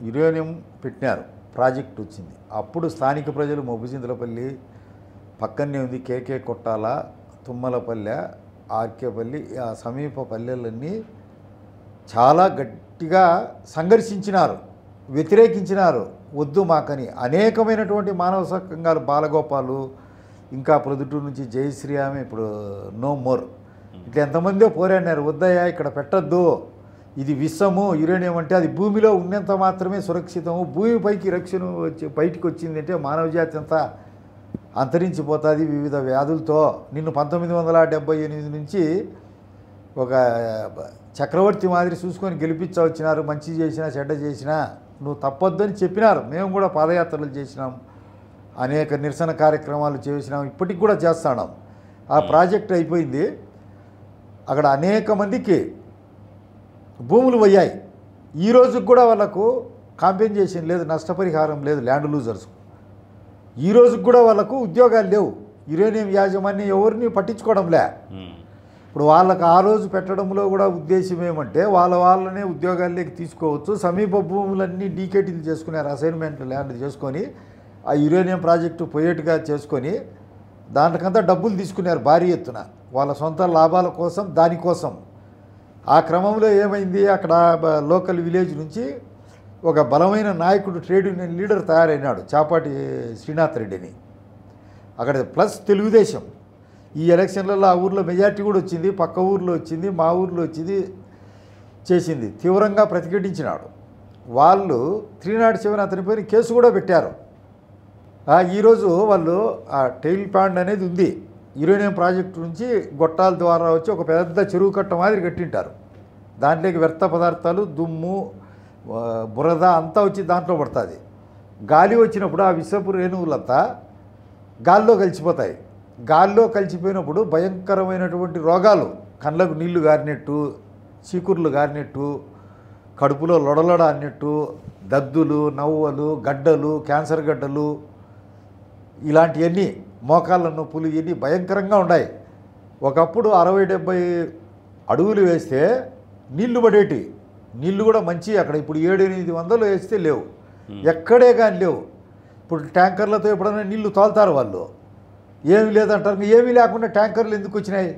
యురేనియం పెట్టినారు. ప్రాజెక్ట్ వచ్చింది. అప్పుడు స్థానిక ప్రజలు మొబ్బుచింతలపల్లి పక్కనే ఉంది, కేకే కొట్టాల, తుమ్మలపల్లె, ఆర్కేపల్లి, ఆ సమీప పల్లెలన్నీ చాలా గట్టిగా సంఘర్షించినారు, వ్యతిరేకించినారు. వద్దు మాకని అనేకమైనటువంటి మానవ సంఘాలు, బాలగోపాలు, ఇంకా ప్రొద్దుటూరు నుంచి జయశ్రీ, ఆమె ఇప్పుడు నో మోర్, ఇట్లా ఎంతమందో పోరాడినారు. వద్దయ్యా ఇక్కడ పెట్టద్దు, ఇది విషము. యురేనియం అంటే అది భూమిలో ఉన్నంత మాత్రమే సురక్షితము. భూమిపైకి రక్షణ బయటికి వచ్చిందంటే మానవ జాతి అంతా అంతరించిపోతుంది వివిధ వ్యాధులతో. నిన్ను 1978 నుంచి ఒక చక్రవర్తి మాదిరి చూసుకొని గెలిపించవచ్చినారు. మంచి చేసినా చెడ్డ చేసినా నువ్వు తప్పొద్దని చెప్పినారు. మేము కూడా పాదయాత్రలు చేసినాం, అనేక నిరసన కార్యక్రమాలు చేసినాం, ఇప్పటికి కూడా చేస్తున్నాం. ఆ ప్రాజెక్ట్ అయిపోయింది. అక్కడ అనేక మందికి భూములు పోయాయి. ఈ రోజుకి కూడా వాళ్ళకు కాంపెన్సేషన్ లేదు, నష్టపరిహారం లేదు ల్యాండ్ లూజర్స్కు. ఈ రోజుకి కూడా వాళ్ళకు ఉద్యోగాలు లేవు. యురేనియం యాజమాన్యం ఎవరిని పట్టించుకోవడంలే. ఇప్పుడు వాళ్ళకి ఆ రోజు పెట్టడంలో కూడా ఉద్దేశం ఏమంటే వాళ్ళనే ఉద్యోగాల్లోకి తీసుకోవచ్చు. సమీప భూములన్నీ డీకేటీలు చేసుకున్నారు, అసైన్మెంట్ ల్యాండ్ చేసుకొని ఆ యురేనియం ప్రాజెక్టు పోయేట్టుగా చేసుకొని దానికంతా డబ్బులు తీసుకున్నారు భారీ ఎత్తున వాళ్ళ సొంత లాభాల కోసం, దానికోసం. ఆ క్రమంలో ఏమైంది, అక్కడ లోకల్ విలేజ్ నుంచి ఒక బలమైన నాయకుడు, ట్రేడ్ యూనియన్ లీడర్ తయారైనాడు, చాపాటి శ్రీనాథ్ రెడ్డిని. అక్కడ ప్లస్ తెలుగుదేశం ఈ ఎలక్షన్లలో ఆ ఊర్లో మెజార్టీ కూడా వచ్చింది, పక్క ఊర్లో వచ్చింది, మా ఊర్లో వచ్చింది, చేసింది. తీవ్రంగా ప్రతిఘటించినాడు. వాళ్ళు 307 అతనిపైన కేసు కూడా పెట్టారు. ఈరోజు వాళ్ళు ఆ టైల్ పాండ్ అనేది ఉంది, యురేనియం ప్రాజెక్టు నుంచి గొట్టాల ద్వారా వచ్చి ఒక పెద్ద చెరువు కట్ట మాదిరి కట్టింటారు. దాంట్లోకి వ్యర్థ పదార్థాలు, దుమ్ము, బురద అంతా వచ్చి దాంట్లో పడుతుంది. గాలి వచ్చినప్పుడు ఆ విషపు రేణువులంతా గాల్లో కలిసిపోతాయి. గాల్లో కలిసిపోయినప్పుడు భయంకరమైనటువంటి రోగాలు, కళ్ళకు నీళ్లు గారినట్టు, చీకుర్లు గారినట్టు, కడుపులో లొడలొడ అన్నట్టు, దద్దులు, నవ్వలు, గడ్డలు, క్యాన్సర్ గడ్డలు, ఇలాంటివన్నీ, మోకాళ్ళ నొప్పులు, ఇవన్నీ భయంకరంగా ఉన్నాయి. ఒకప్పుడు 60-70 అడుగులు వేస్తే నీళ్లు పడేటి, నీళ్లు కూడా మంచి అక్కడ. ఇప్పుడు 700-800 వేస్తే లేవు, ఎక్కడే కానీ లేవు. ఇప్పుడు ట్యాంకర్లతో ఎప్పుడైనా నీళ్లు తోలుతారు వాళ్ళు, ఏమీ లేదంటారు. ఏమీ లేకుండా ట్యాంకర్లు ఎందుకు వచ్చినాయి?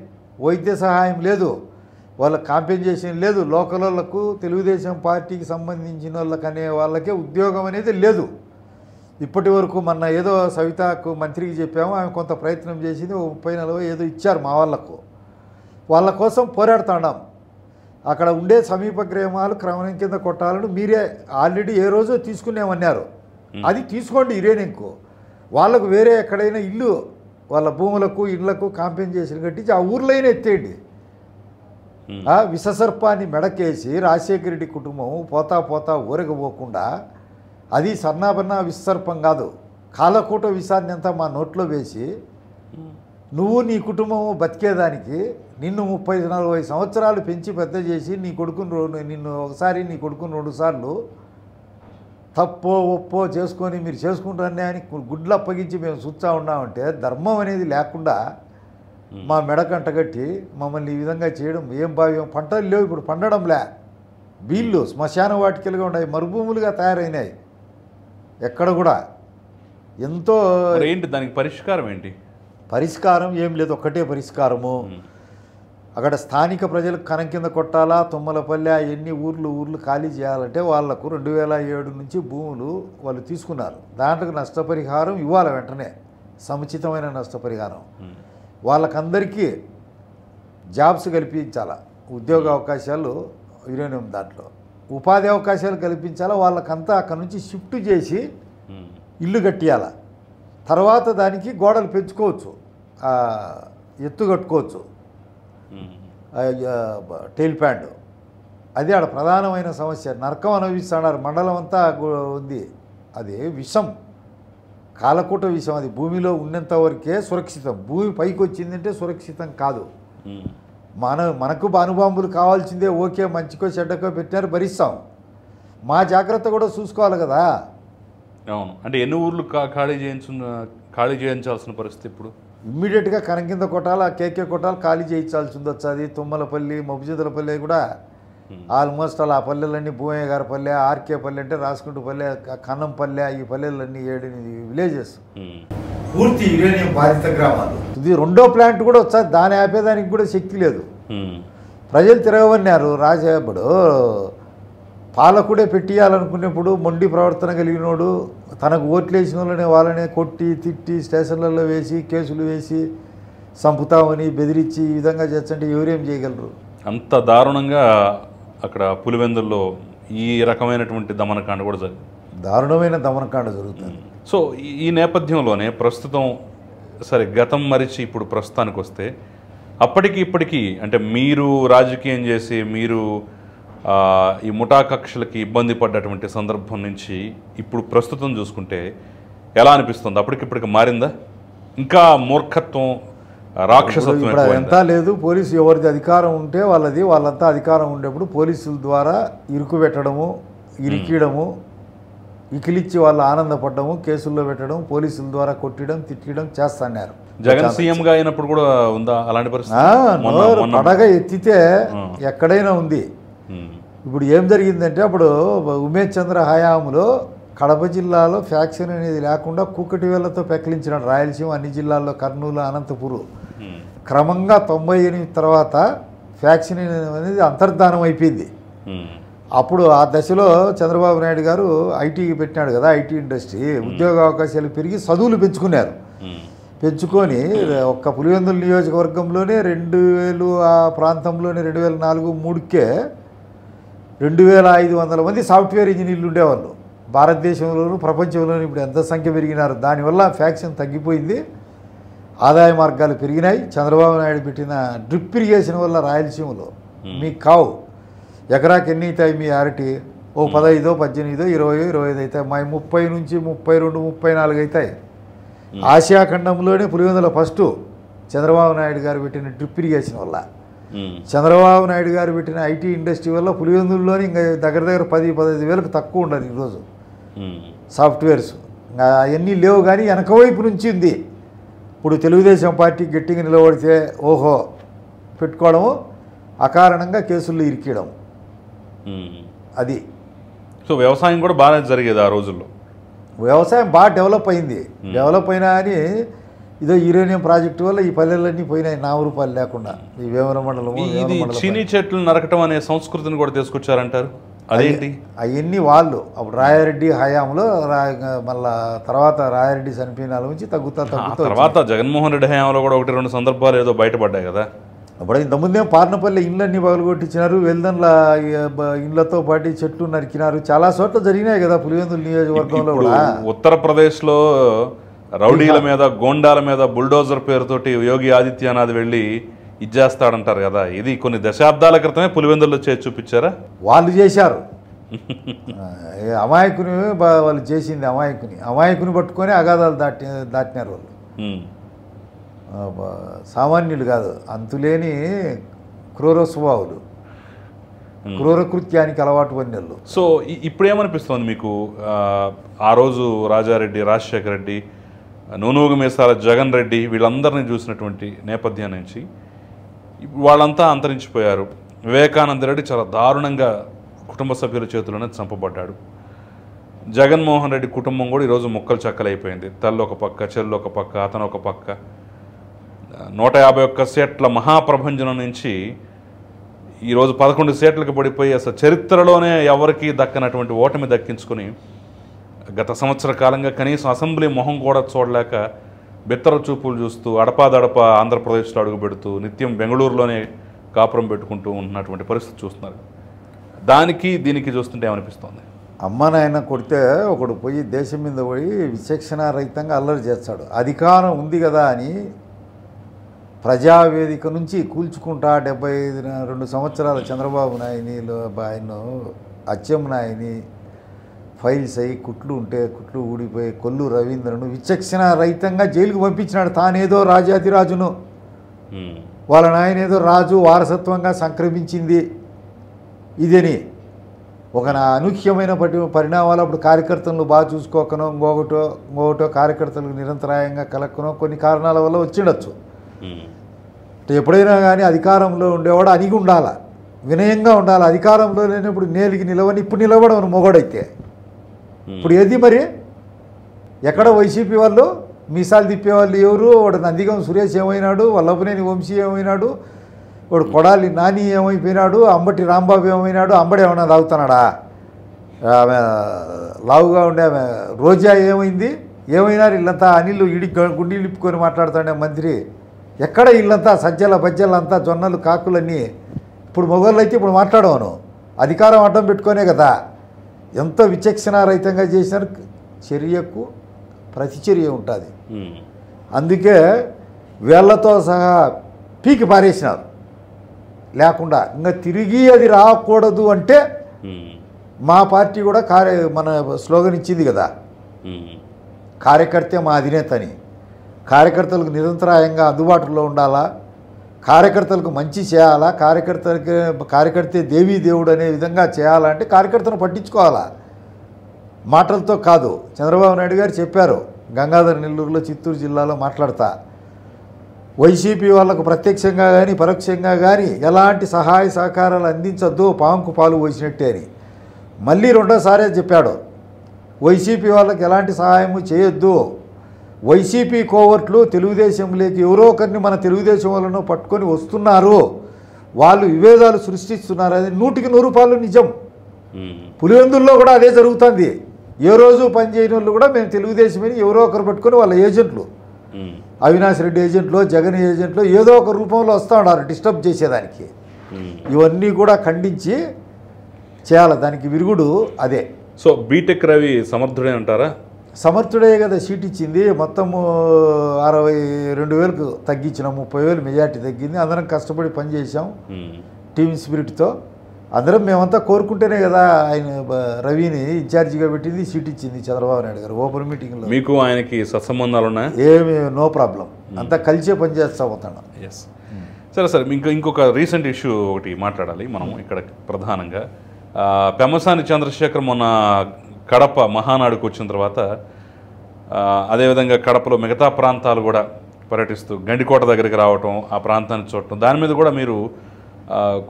వైద్య సహాయం లేదు, వాళ్ళకి కాంపెన్సేషన్ లేదు, లోకల్ వాళ్ళకు, తెలుగుదేశం పార్టీకి సంబంధించిన వాళ్ళకి అనే వాళ్ళకే ఉద్యోగం అనేది లేదు ఇప్పటి వరకు. మొన్న ఏదో సవితకు మంత్రికి చెప్పాము, ఆమె కొంత ప్రయత్నం చేసింది, 30-40 ఏదో ఇచ్చారు మా వాళ్ళకు. వాళ్ళ కోసం పోరాడుతున్నాం. అక్కడ ఉండే సమీప గ్రామాలు క్రమం కింద కొట్టాలని మీరే ఆల్రెడీ ఏ రోజో తీసుకునేమన్నారు. అది తీసుకోండి యురేనియంకు. వాళ్ళకు వేరే ఎక్కడైనా ఇల్లు, వాళ్ళ భూములకు, ఇళ్లకు కాంపెన్సేషన్ కట్టించి ఆ ఊర్లైనా ఎత్తేయండి. విషసర్పాన్ని మెడకేసి రాజశేఖర రెడ్డి కుటుంబం పోతా పోతా ఊరగపోకుండా, అది సన్నాబన్నా విషసర్పం కాదు, కాలకూట విషాన్ని అంతా మా నోట్లో వేసి నువ్వు నీ కుటుంబము బతికేదానికి నిన్ను 30-40 సంవత్సరాలు పెంచి పెద్ద చేసి నీ కొడుకుని నిన్ను ఒకసారి, నీ కొడుకుని 2 సార్లు తప్పో ఒప్పో చేసుకొని మీరు చేసుకుంటారనే అని గుడ్లు అప్పగించి మేము చూస్తూ ఉన్నామంటే, ధర్మం అనేది లేకుండా మా మెడకంటగట్టి మమ్మల్ని ఈ విధంగా చేయడం ఏం భావ్యం? పంటలు లేవు, ఇప్పుడు పండడంలే, బీళ్ళు శ్మశాన వాటికలుగా ఉన్నాయి, మరుభూములుగా తయారైనాయి. ఎక్కడ కూడా ఎంతో ఏంటి దానికి పరిష్కారం ఏంటి? పరిష్కారం ఏం లేదు, ఒక్కటే పరిష్కారము. అక్కడ స్థానిక ప్రజలకు కనం కింద కొట్టాలా, తుమ్మలపల్లె ఎన్ని ఊర్లు ఖాళీ చేయాలంటే వాళ్లకు 2007 నుంచి భూములు వాళ్ళు తీసుకున్నారు. దాంట్లో నష్టపరిహారం ఇవ్వాలి వెంటనే, సముచితమైన నష్టపరిహారం. వాళ్ళకందరికీ జాబ్స్ కల్పించాలా, ఉద్యోగ అవకాశాలు యురేనియం దాంట్లో ఉపాధి అవకాశాలు కల్పించాలా. వాళ్ళకంతా అక్కడ నుంచి షిఫ్ట్ చేసి ఇల్లు కట్టియాల. తర్వాత దానికి గోడలు పెంచుకోవచ్చు, ఎత్తు కట్టుకోవచ్చు, టైల్ ప్యాండ్. అది ఆడ ప్రధానమైన సమస్య. నరకం అనుభవిస్తున్నారు, మండలం అంతా ఉంది. అది విషం, కాలకూట విషం. అది భూమిలో ఉన్నంత వరకే సురక్షితం, భూమి పైకి వచ్చిందంటే సురక్షితం కాదు. మనకు అణుబాంబులు కావాల్సిందే, ఓకే, మంచికో చెడ్డకో పెట్టినారు, భరిస్తాం. మా జాగ్రత్త కూడా చూసుకోవాలి కదా. అవును, అంటే ఎన్ని ఊర్లు ఖాళీ చేయించాల్సిన పరిస్థితి ఇప్పుడు? ఇమ్మీడియట్గా కనం కింద కొట్టాలి, కేకే కొట్టాలి, ఖాళీ చేయించాల్సింది వచ్చేది. తుమ్మలపల్లి, మబ్బుచేతులపల్లి కూడా ఆల్మోస్ట్ అలా ఆ పల్లెలన్నీ, భూమయ్య గారి పల్లె, ఆర్కే పల్లె అంటే రాసుకుంటూ పల్లె, కన్నంపల్లె, ఈ పల్లెలన్నీ 7-8 విలేజెస్ పూర్తి యురేనియం బాధిత గ్రామాలు. ఇది 2వ ప్లాంట్ కూడా వచ్చాది, దాన్ని ఆపేదానికి కూడా శక్తి లేదు. ప్రజలు తిరగవన్నారు. రాజేపుడు పాలకుడే పెట్టియాలనుకునేప్పుడు మొండి ప్రవర్తన కలిగినోడు, తనకు ఓట్లేసిన వాళ్ళనే కొట్టి తిట్టి స్టేషన్లలో వేసి కేసులు వేసి చంపుతామని బెదిరించి ఈ విధంగా చేస్తుంటే ఎవరేం చేయగలరు? అంత దారుణంగా అక్కడ పులివెందుల్లో ఈ రకమైనటువంటి దమనకాండ కూడా జరిగింది, దారుణమైన దమనకాండ జరుగుతుంది. సో ఈ నేపథ్యంలోనే ప్రస్తుతం సరే గతం మరిచి ఇప్పుడు ప్రస్తుతానికి వస్తే, అప్పటికి ఇప్పటికీ అంటే మీరు రాజకీయం చేసి మీరు ఈ ముఠా కక్షలకి ఇబ్బంది పడ్డటువంటి సందర్భం నుంచి ఇప్పుడు ప్రస్తుతం చూసుకుంటే ఎలా అనిపిస్తుంది? అప్పటికిప్పటికి మారిందా? ఇంకా మూర్ఖత్వం, రాక్షసత్వం ఎంత లేదు. పోలీసు ఎవరిది అధికారం ఉంటే వాళ్ళంతా అధికారం ఉండేప్పుడు పోలీసుల ద్వారా ఇరుకు పెట్టడము, ఇరికియడము, ఇకిలిచ్చి వాళ్ళు ఆనందపడ్డము, కేసుల్లో పెట్టడం, పోలీసుల ద్వారా కొట్టడం, తిట్టడం చేస్తున్నారు. జగన్ సీఎంగా అయినప్పుడు కూడా ఉందా అలాంటి పరిస్థితి? పడగ ఎత్తితే ఎక్కడైనా ఉంది. ఇప్పుడు ఏం జరిగిందంటే అప్పుడు ఉమేష్ చంద్ర హయాంలో కడప జిల్లాలో ఫ్యాక్షన్ అనేది లేకుండా కూకటి వేళ్లతో పెకిలించినాడు. రాయలసీమ అన్ని జిల్లాల్లో, కర్నూలు, అనంతపురం. క్రమంగా 98 తర్వాత ఫ్యాక్షన్ అనేది అంతర్ధానం అయిపోయింది. అప్పుడు ఆ దశలో చంద్రబాబు నాయుడు గారు ఐటీకి పెట్టినాడు కదా, ఐటీ ఇండస్ట్రీ. ఉద్యోగ అవకాశాలు పెరిగి చదువులు పెంచుకున్నారు. పెంచుకొని ఒక్క పులివెందుల నియోజకవర్గంలోనే 2000 ఆ ప్రాంతంలోనే 2004-03కే 2500 మంది సాఫ్ట్వేర్ ఇంజనీర్లు ఉండేవాళ్ళు. భారతదేశంలోనూ ప్రపంచంలోనూ ఇప్పుడు ఎంత సంఖ్య పెరిగినారు. దానివల్ల ఫ్యాక్షన్ తగ్గిపోయింది, ఆదాయ మార్గాలు పెరిగినాయి. చంద్రబాబు నాయుడు పెట్టిన డ్రిప్ ఇరిగేషన్ వల్ల రాయలసీమలో మీకు కావు ఎకరాకి ఎన్ని అవుతాయి మీ అరటి? ఓ 15, 18, 20, 25 అవుతాయి. మా 30 నుంచి 32, 34 అవుతాయి. ఆసియా ఖండంలోనే పులివెందుల ఫస్ట్ చంద్రబాబు నాయుడు గారు పెట్టిన డ్రిప్ ఇరిగేషన్ వల్ల. చంద్రబాబు నాయుడు గారు పెట్టిన ఐటీ ఇండస్ట్రీ వల్ల పులివెందుల్లోని ఇంకా దగ్గర 10-15 వేలకు తక్కువ ఉండదు ఈరోజు సాఫ్ట్వేర్స్. అవన్నీ లేవు, కానీ వెనక వైపు నుంచి ఉంది. ఇప్పుడు తెలుగుదేశం పార్టీ గట్టిగా నిలబడితే ఓహో పెట్టుకోవడము, అకారణంగా కేసుల్లో ఇరికియడం, అది. సో వ్యవసాయం కూడా బాగా జరిగేది ఆ రోజుల్లో. వ్యవసాయం బాగా డెవలప్ అయింది. డెవలప్ అయినా అని ఇదో యురేనియం ప్రాజెక్టు వల్ల ఈ పల్లెలన్నీ పోయినాయి, నామరూపాలు లేకుండా. ఈ వేమల మండలము, చీనీ చెట్లు నరకటం అనే సంస్కృతిని కూడా తీసుకొచ్చారంటారు, అదేంటి? అవన్నీ వాళ్ళు అప్పుడు రాయారెడ్డి హయాంలో మళ్ళా తర్వాత రాయారెడ్డి చనిపోయిన నుంచి తగ్గుతా తర్వాత జగన్మోహన్ రెడ్డి హయాంలో కూడా 1-2 సందర్భాలు ఏదో బయటపడ్డాయి కదా. అప్పుడు ఇంతకుముందే పార్నపల్లి ఇండ్లన్నీ పగలగొట్టించినారు, వెల్దన్ల ఇండ్లతో పాటు చెట్లు నరికినారు. చాలా చోట్ల జరిగినాయి కదా పులివెందుల నియోజకవర్గంలో కూడా. ఉత్తరప్రదేశ్లో రౌడీల మీద, గోండాల మీద బుల్డోజర్ పేరుతోటి యోగి ఆదిత్యనాథ్ వెళ్ళి ఇచ్చేస్తాడంటారు కదా. ఇది కొన్ని దశాబ్దాల క్రితమే పులివెందుల్లో చేసి చూపించారా? వాళ్ళు చేశారు. అమాయకుని వాళ్ళు చేసింది అమాయకుని పట్టుకొని అగాధాలు దాటినారు వాళ్ళు. సామాన్యులు కాదు, అంతులేని క్రూర స్వభావులు, క్రూర కృత్యానికి అలవాటు పడినోళ్ళు. సో ఇప్పుడు ఏమనిపిస్తుంది మీకు? ఆ రోజు రాజారెడ్డి, రాజశేఖర రెడ్డి, నూనూగు మీసాల జగన్ రెడ్డి వీళ్ళందరినీ చూసినటువంటి నేపథ్యం నుంచి వాళ్ళంతా అంతరించిపోయారు. వివేకానంద రెడ్డి చాలా దారుణంగా కుటుంబ సభ్యుల చేతుల్లోనే చంపబడ్డాడు. జగన్మోహన్ రెడ్డి కుటుంబం కూడా ఈరోజు ముక్కలు చక్కలైపోయింది. తల్లి ఒక పక్క, చెల్లి ఒక పక్క, అతను ఒక పక్క. 151 సీట్ల మహాప్రభంజనం నుంచి ఈరోజు 11 సీట్లకు పడిపోయి అసలు చరిత్రలోనే ఎవరికి దక్కనటువంటి ఓటమి దక్కించుకొని గత సంవత్సర కాలంగా కనీసం అసెంబ్లీ మొహం కూడా చూడలేక బిత్తర చూపులు చూస్తూ అడపాదడప ఆంధ్రప్రదేశ్లో అడుగు పెడుతూ నిత్యం బెంగళూరులోనే కాపురం పెట్టుకుంటూ ఉన్నటువంటి పరిస్థితి చూస్తున్నారు. దానికి దీనికి చూస్తుంటే ఏమనిపిస్తుంది? అమ్మ నాయన కొడితే ఒకడు పోయి దేశం మీద పోయి విచక్షణారహితంగా అల్లరి చేస్తాడు. అధికారం ఉంది కదా అని ప్రజావేదిక నుంచి కూల్చుకుంటా 72 సంవత్సరాల చంద్రబాబు నాయుని ఆయన అచ్చెన్నాయుని ఫైల్స్ అయ్యి కుట్లు ఉంటే కుట్లు ఊడిపోయి కొల్లు రవీంద్రను విచక్షణ రహితంగా జైలుకు పంపించినాడు. తానేదో రాజాతిరాజును, వాళ్ళ నాయన ఏదో రాజు వారసత్వంగా సంక్రమించింది ఇదని ఒక అనూహ్యమైన పరిణామాలు. అప్పుడు కార్యకర్తలను బాగా చూసుకోకనో ఇంకొకటో కార్యకర్తలకు నిరంతరాయంగా కలక్కనో కొన్ని కారణాల వల్ల వచ్చిండొచ్చు. ఎప్పుడైనా కానీ అధికారంలో ఉండేవాడు అణిగి ఉండాలి, వినయంగా ఉండాలి. అధికారంలో లేనప్పుడు నేలికి నిలవని, ఇప్పుడు నిలబడవను మొగడైతే. ఇప్పుడు ఏది మరి? ఎక్కడ వైసీపీ వాళ్ళు మీసాలు తిప్పేవాళ్ళు ఎవరు? వాడు నందిగం సురేష్ ఏమైనాడు, వల్లభనేని వంశీ ఏమైనాడు, వాడు కొడాలి నాని ఏమైపోయినాడు, అంబటి రాంబాబు ఏమైనాడు, అంబడి ఏమైనా తాగుతున్నాడా? ఆమె లావుగా ఉండే ఆమె రోజా ఏమైంది? ఏమైనారు? ఇల్లంతా అనిల్ గుండీలు ఇప్పుకొని మాట్లాడుతాడే మంత్రి. ఎక్కడ ఇల్లంతా సజ్జల బజ్జలంతా జొన్నలు కాకులన్నీ. ఇప్పుడు మొగళ్ళు అయితే ఇప్పుడు మాట్లాడవను, అధికారం అడ్డం పెట్టుకునే కదా. ఎంత విచక్షణారహితంగా చేసినారు. చర్యకు ప్రతిచర్య ఉంటుంది. అందుకే వేళ్లతో సహా పీకి పారేసినారు. లేకుండా ఇంకా తిరిగి అది రాకూడదు అంటే మా పార్టీ కూడా మన స్లోగన్ ఇచ్చింది కదా, కార్యకర్తే మా అధినేత అని. కార్యకర్తలకు నిరంతరాయంగా అందుబాటులో ఉండాలా, కార్యకర్తలకు మంచి చేయాలా, కార్యకర్తే దేవీ దేవుడు అనే విధంగా చేయాలంటే కార్యకర్తను పట్టించుకోవాలా, మాటలతో కాదు. చంద్రబాబు నాయుడు గారు చెప్పారు, గంగాధర నెల్లూరులో చిత్తూరు జిల్లాలో మాట్లాడతా, వైసీపీ వాళ్ళకు ప్రత్యక్షంగా కానీ పరోక్షంగా కానీ ఎలాంటి సహాయ సహకారాలు అందించొద్దు, పాముకు పాలు పోసినట్టే అని మళ్ళీ రెండోసారే చెప్పాడు. వైసీపీ వాళ్ళకి ఎలాంటి సహాయము చేయొద్దు. వైసీపీ కోవర్ట్లు తెలుగుదేశంలోకి ఎవరో ఒకరిని మన తెలుగుదేశం వాళ్ళను పట్టుకొని వస్తున్నారు, వాళ్ళు విభేదాలు సృష్టిస్తున్నారు. అది 100% నిజం. పులివెందుల్లో కూడా అదే జరుగుతుంది. ఏ రోజు పనిచేయని వాళ్ళు కూడా మేము తెలుగుదేశమని ఎవరో ఒకరు పట్టుకొని వాళ్ళ ఏజెంట్లు, అవినాష్ రెడ్డి ఏజెంట్లో, జగన్ ఏజెంట్లో ఏదో ఒక రూపంలో వస్తూ ఉన్నారు డిస్టర్బ్ చేసేదానికి. ఇవన్నీ కూడా ఖండించి చేయాలి. దానికి విరుగుడు అదే. సో బీటెక్ రవి సమర్థుడే అంటారా? సమర్థుడే కదా సీట్ ఇచ్చింది. మొత్తము 62,000కు తగ్గించిన 30,000 మెజార్టీ తగ్గింది. అందరం కష్టపడి పనిచేసాం టీమ్ స్పిరిట్తో. అందరం మేమంతా కోరుకుంటేనే కదా ఆయన రవిని ఇన్ఛార్జిగా పెట్టింది, సీట్ ఇచ్చింది చంద్రబాబు నాయుడు గారు ఓపెన్ మీటింగ్లో. మీకు ఆయనకి సత్సంబంధాలు ఉన్నాయా? ఏమి నో ప్రాబ్లం, అంతా కలిసే పనిచేస్తా పోతాను. ఎస్. సరే సార్, ఇంకొక రీసెంట్ ఇష్యూ ఒకటి మాట్లాడాలి మనం ఇక్కడ ప్రధానంగా. పెమ్మసాని చంద్రశేఖర్ మొన్న కడప మహానాడుకు వచ్చిన తర్వాత అదేవిధంగా కడపలో మిగతా ప్రాంతాలు కూడా పర్యటిస్తూ గండికోట దగ్గరికి రావటం, ఆ ప్రాంతాన్ని చూడటం, దాని మీద కూడా మీరు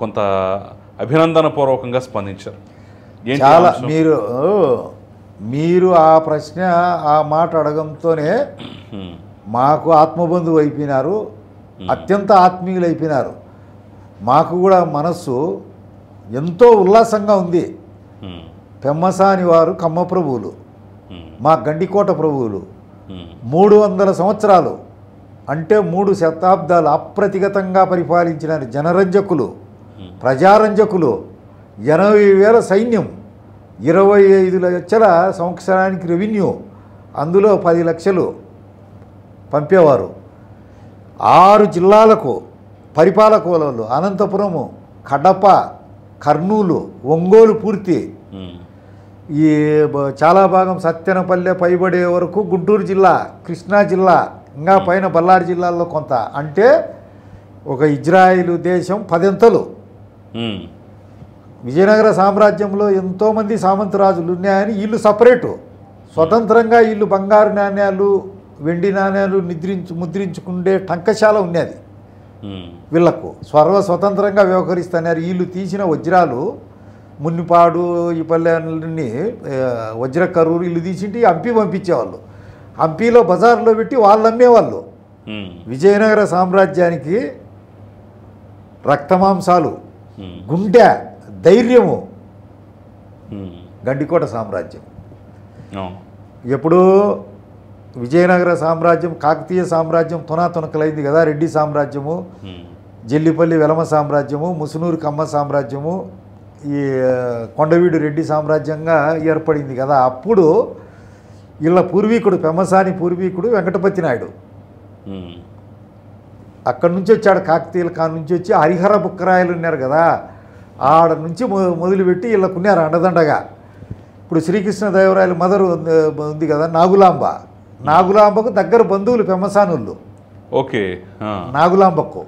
కొంత అభినందనపూర్వకంగా స్పందించారు. చాలా మీరు ఆ ప్రశ్న ఆ మాట అడగంతోనే మాకు ఆత్మబంధువు అయిపోయినారు, అత్యంత ఆత్మీయులు అయిపోయినారు. మాకు కూడా మనస్సు ఎంతో ఉల్లాసంగా ఉంది. పెమ్మసాని వారు కమ్మ ప్రభువులు, మా గండికోట ప్రభువులు. 300 సంవత్సరాలు అంటే 3 శతాబ్దాలు అప్రతిగతంగా పరిపాలించిన జనరంజకులు, ప్రజారంజకులు, 80,000 సైన్యం, 25 లక్షల సంవత్సరానికి రెవెన్యూ, అందులో 10 లక్షలు పంపేవారు. 6 జిల్లాలకు పరిపాలకులు, అనంతపురము, కడప, కర్నూలు, ఒంగోలు పూర్తి, ఈ చాలా భాగం సత్తెనపల్లె పైబడే వరకు గుంటూరు జిల్లా, కృష్ణా జిల్లా, ఇంకా పైన బళ్ళారి జిల్లాల్లో కొంత. అంటే ఒక ఇజ్రాయిల్ దేశం 10 అంతలు. విజయనగర సామ్రాజ్యంలో ఎంతోమంది సామంతరాజులు ఉన్నాయని వీళ్ళు సపరేటు, స్వతంత్రంగా వీళ్ళు బంగారు నాణ్యాలు, వెండి నాణ్యాలు ముద్రించుకుండే టంకశాల ఉన్నది. వీళ్లకు స్వతంత్రంగా వ్యవహరిస్తున్నారు. వీళ్ళు తీసిన వజ్రాలు మున్నిపాడు, ఈ పల్లెని వజ్ర కరూరు ఇల్లు తీసింటి హంపి పంపించేవాళ్ళు. హంపీలో బజార్లో పెట్టి వాళ్ళు అమ్మేవాళ్ళు. విజయనగర సామ్రాజ్యానికి రక్తమాంసాలు, గుండె, ధైర్యము గండికోట సామ్రాజ్యం. ఎప్పుడూ విజయనగర సామ్రాజ్యం కాకతీయ సామ్రాజ్యం తునాతునకలైంది కదా. రెడ్డి సామ్రాజ్యము, జల్లిపల్లి వెలమ సామ్రాజ్యము, ముసునూరు కమ్మ సామ్రాజ్యము, ఈ కొండవీడు రెడ్డి సామ్రాజ్యంగా ఏర్పడింది కదా. అప్పుడు వీళ్ళ పూర్వీకుడు, పెమ్మసాని పూర్వీకుడు వెంకటపతి నాయుడు అక్కడి నుంచి వచ్చాడు. కాకతీయుల కాడ నుంచి వచ్చి హరిహర బుక్కరాయలు ఉన్నారు కదా, ఆడ నుంచి మొదలుపెట్టి వీళ్ళకున్నారు అండదండగా. ఇప్పుడు శ్రీకృష్ణదేవరాయల మదరు ఉంది కదా నాగులాంబ, నాగులాంబకు దగ్గర బంధువులు పెమ్మసానుళ్ళు. ఓకే. నాగులాంబకు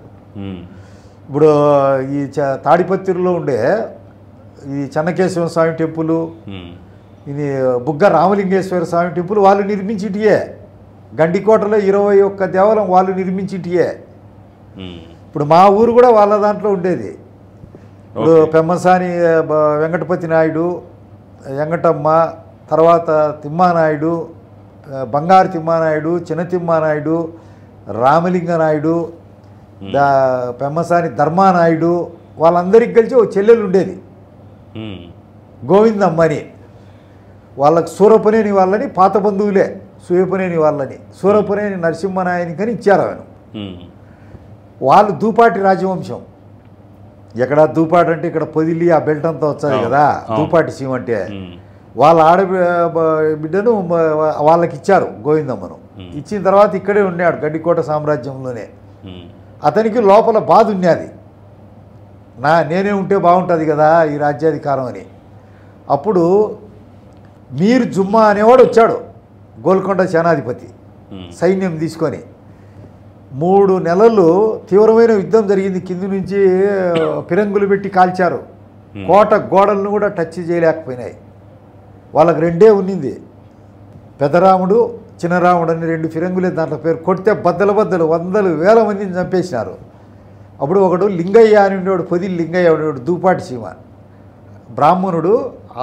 ఇప్పుడు ఈ తాడిపత్రిలో ఉండే ఈ చెన్నకేశ్వర స్వామి టెంపుల్, ఇది బుగ్గ రామలింగేశ్వర స్వామి టెంపుల్ వాళ్ళు నిర్మించిటియే. గండికోటలో 21 దేవాలయం వాళ్ళు నిర్మించిటియే. ఇప్పుడు మా ఊరు కూడా వాళ్ళ దాంట్లో ఉండేది. ఇప్పుడు పెమ్మసాని వెంకటపతి నాయుడు, వెంకటమ్మ, తర్వాత తిమ్మానాయుడు, బంగారు తిమ్మానాయుడు, చిన్న తిమ్మానాయుడు, రామలింగ నాయుడు, పెమ్మసాని ధర్మానాయుడు, వాళ్ళందరికీ కలిసి ఒక చెల్లెలు ఉండేది గోవిందమ్మని. వాళ్ళకి సూరపనేని వాళ్ళని, పాత బంధువులే సూయపనేని వాళ్ళని, సూరపనేని నరసింహనాయనికని ఇచ్చారు ఆయన. వాళ్ళు దూపాటి రాజవంశం. ఎక్కడ దూపాటి అంటే ఇక్కడ పొదిలి ఆ బెల్ట్ అంతా వచ్చాయి కదా, దూపాటి సీమ అంటే. వాళ్ళ బిడ్డను వాళ్ళకి ఇచ్చారు గోవిందమ్మను. ఇచ్చిన తర్వాత ఇక్కడే ఉన్నాడు గండికోట సామ్రాజ్యంలోనే. అతనికి లోపల బాధ ఉన్నది, నేనే ఉంటే బాగుంటుంది కదా ఈ రాజ్యాధికారం అని. అప్పుడు మీర్ జుమ్మా అనేవాడు వచ్చాడు, గోల్కొండ సేనాధిపతి, సైన్యం తీసుకొని. 3 నెలలు తీవ్రమైన యుద్ధం జరిగింది. కింది నుంచి పిరంగులు పెట్టి కాల్చారు. కోట గోడలను కూడా టచ్ చేయలేకపోయినాయి. వాళ్ళకి 2 ఉన్నింది, పెద్దరాముడు, చిన్నరాముడు అని 2 ఫిరంగులే దాంట్లో పేరు కొడితే బద్దలు వందలు వేల మందిని చంపేసినారు. అప్పుడు ఒకడు లింగయ్య అని ఉండేవాడు, పొదిలి లింగయ్య ఉండేవాడు, దూపాటి సీమ బ్రాహ్మణుడు,